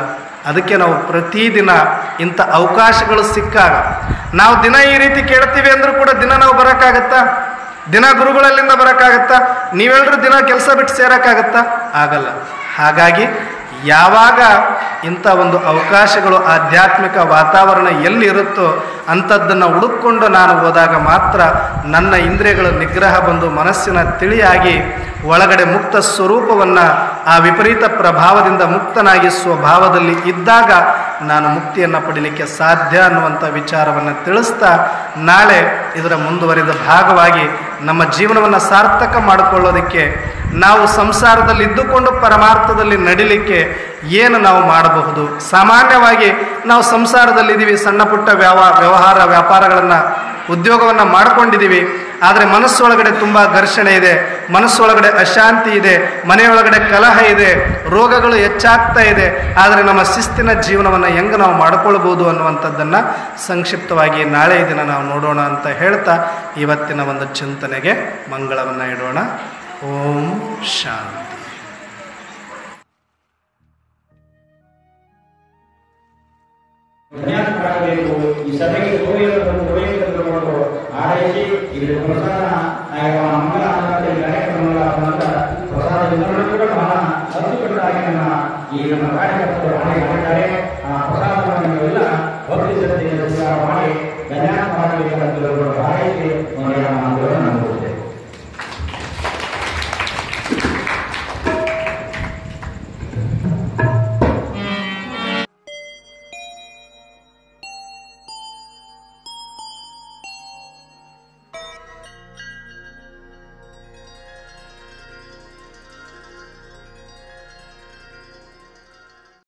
ಅದಕ್ಕೆ ನಾವು ಪ್ರತಿದಿನ ಇಂಥ ಅವಕಾಶಗಳು ಸಿಕ್ಕಾಗ ನಾವು ದಿನ ಈ ರೀತಿ ಕೇಳ್ತೀವಿ ಅಂದರೂ ಕೂಡ ದಿನ ನಾವು ಬರೋಕ್ಕಾಗತ್ತಾ? ದಿನ ಗುರುಗಳಲ್ಲಿಂದ ಬರೋಕ್ಕಾಗತ್ತಾ? ನೀವೆಲ್ಲರೂ ದಿನ ಕೆಲಸ ಬಿಟ್ಟು ಸೇರೋಕ್ಕಾಗತ್ತಾ? ಆಗಲ್ಲ. ಹಾಗಾಗಿ ಯಾವಾಗ ಇಂಥ ಒಂದು ಅವಕಾಶಗಳು ಆಧ್ಯಾತ್ಮಿಕ ವಾತಾವರಣ ಎಲ್ಲಿರುತ್ತೋ ಅಂಥದ್ದನ್ನು ಹುಡುಕೊಂಡು ನಾನು ಹೋದಾಗ ಮಾತ್ರ ನನ್ನ ಇಂದ್ರಿಯಗಳ ನಿಗ್ರಹ ಬಂದು ಮನಸ್ಸಿನ ತಿಳಿಯಾಗಿ ಒಳಗಡೆ ಮುಕ್ತ ಸ್ವರೂಪವನ್ನು ಆ ವಿಪರೀತ ಪ್ರಭಾವದಿಂದ ಮುಕ್ತನಾಗಿ ಸ್ವಭಾವದಲ್ಲಿ ಇದ್ದಾಗ ನಾನು ಮುಕ್ತಿಯನ್ನು ಪಡೀಲಿಕ್ಕೆ ಸಾಧ್ಯ ಅನ್ನುವಂಥ ವಿಚಾರವನ್ನು ತಿಳಿಸ್ತಾ ನಾಳೆ ಇದರ ಮುಂದುವರಿದ ಭಾಗವಾಗಿ ನಮ್ಮ ಜೀವನವನ್ನು ಸಾರ್ಥಕ ಮಾಡಿಕೊಳ್ಳೋದಕ್ಕೆ ನಾವು ಸಂಸಾರದಲ್ಲಿ ಇದ್ದುಕೊಂಡು ಪರಮಾರ್ಥದಲ್ಲಿ ನಡಿಲಿಕ್ಕೆ ಏನು ನಾವು ಮಾಡಬಹುದು. ಸಾಮಾನ್ಯವಾಗಿ ನಾವು ಸಂಸಾರದಲ್ಲಿದ್ದೀವಿ, ಸಣ್ಣ ಪುಟ್ಟ ವ್ಯಾಪಾರಗಳನ್ನು ಉದ್ಯೋಗವನ್ನು ಮಾಡ್ಕೊಂಡಿದ್ದೀವಿ. ಆದರೆ ಮನಸ್ಸೊಳಗಡೆ ತುಂಬ ಘರ್ಷಣೆ ಇದೆ, ಮನಸ್ಸೊಳಗಡೆ ಅಶಾಂತಿ ಇದೆ, ಮನೆಯೊಳಗಡೆ ಕಲಹ ಇದೆ, ರೋಗಗಳು ಹೆಚ್ಚಾಗ್ತಾ ಇದೆ. ಆದರೆ ನಮ್ಮ ಶಿಸ್ತಿನ ಜೀವನವನ್ನು ಹೆಂಗೆ ನಾವು ಮಾಡ್ಕೊಳ್ಬೋದು ಅನ್ನುವಂಥದ್ದನ್ನು ಸಂಕ್ಷಿಪ್ತವಾಗಿ ನಾಳೆ ದಿನ ನಾವು ನೋಡೋಣ ಅಂತ ಹೇಳ್ತಾ ಇವತ್ತಿನ ಒಂದು ಚಿಂತನೆಗೆ ಮಂಗಳವನ್ನು ಇಡೋಣ. ಓಂ ಶಾಂತಿ. ಮಾಡಬೇಕು. ಈ ಸಭೆಗೆ ಆರೈಸಿ ಇಲ್ಲಿ ಪ್ರಸಾದ ಮಂಗಲ ಕಾರ್ಯಕ್ರಮಗಳ ಪ್ರಸಾದ ಕೂಡ ಬಹಳ ಅಚ್ಚುಕಟ್ಟಾಗಿ ಈ ನಮ್ಮ ಕಾರ್ಯಕರ್ತರು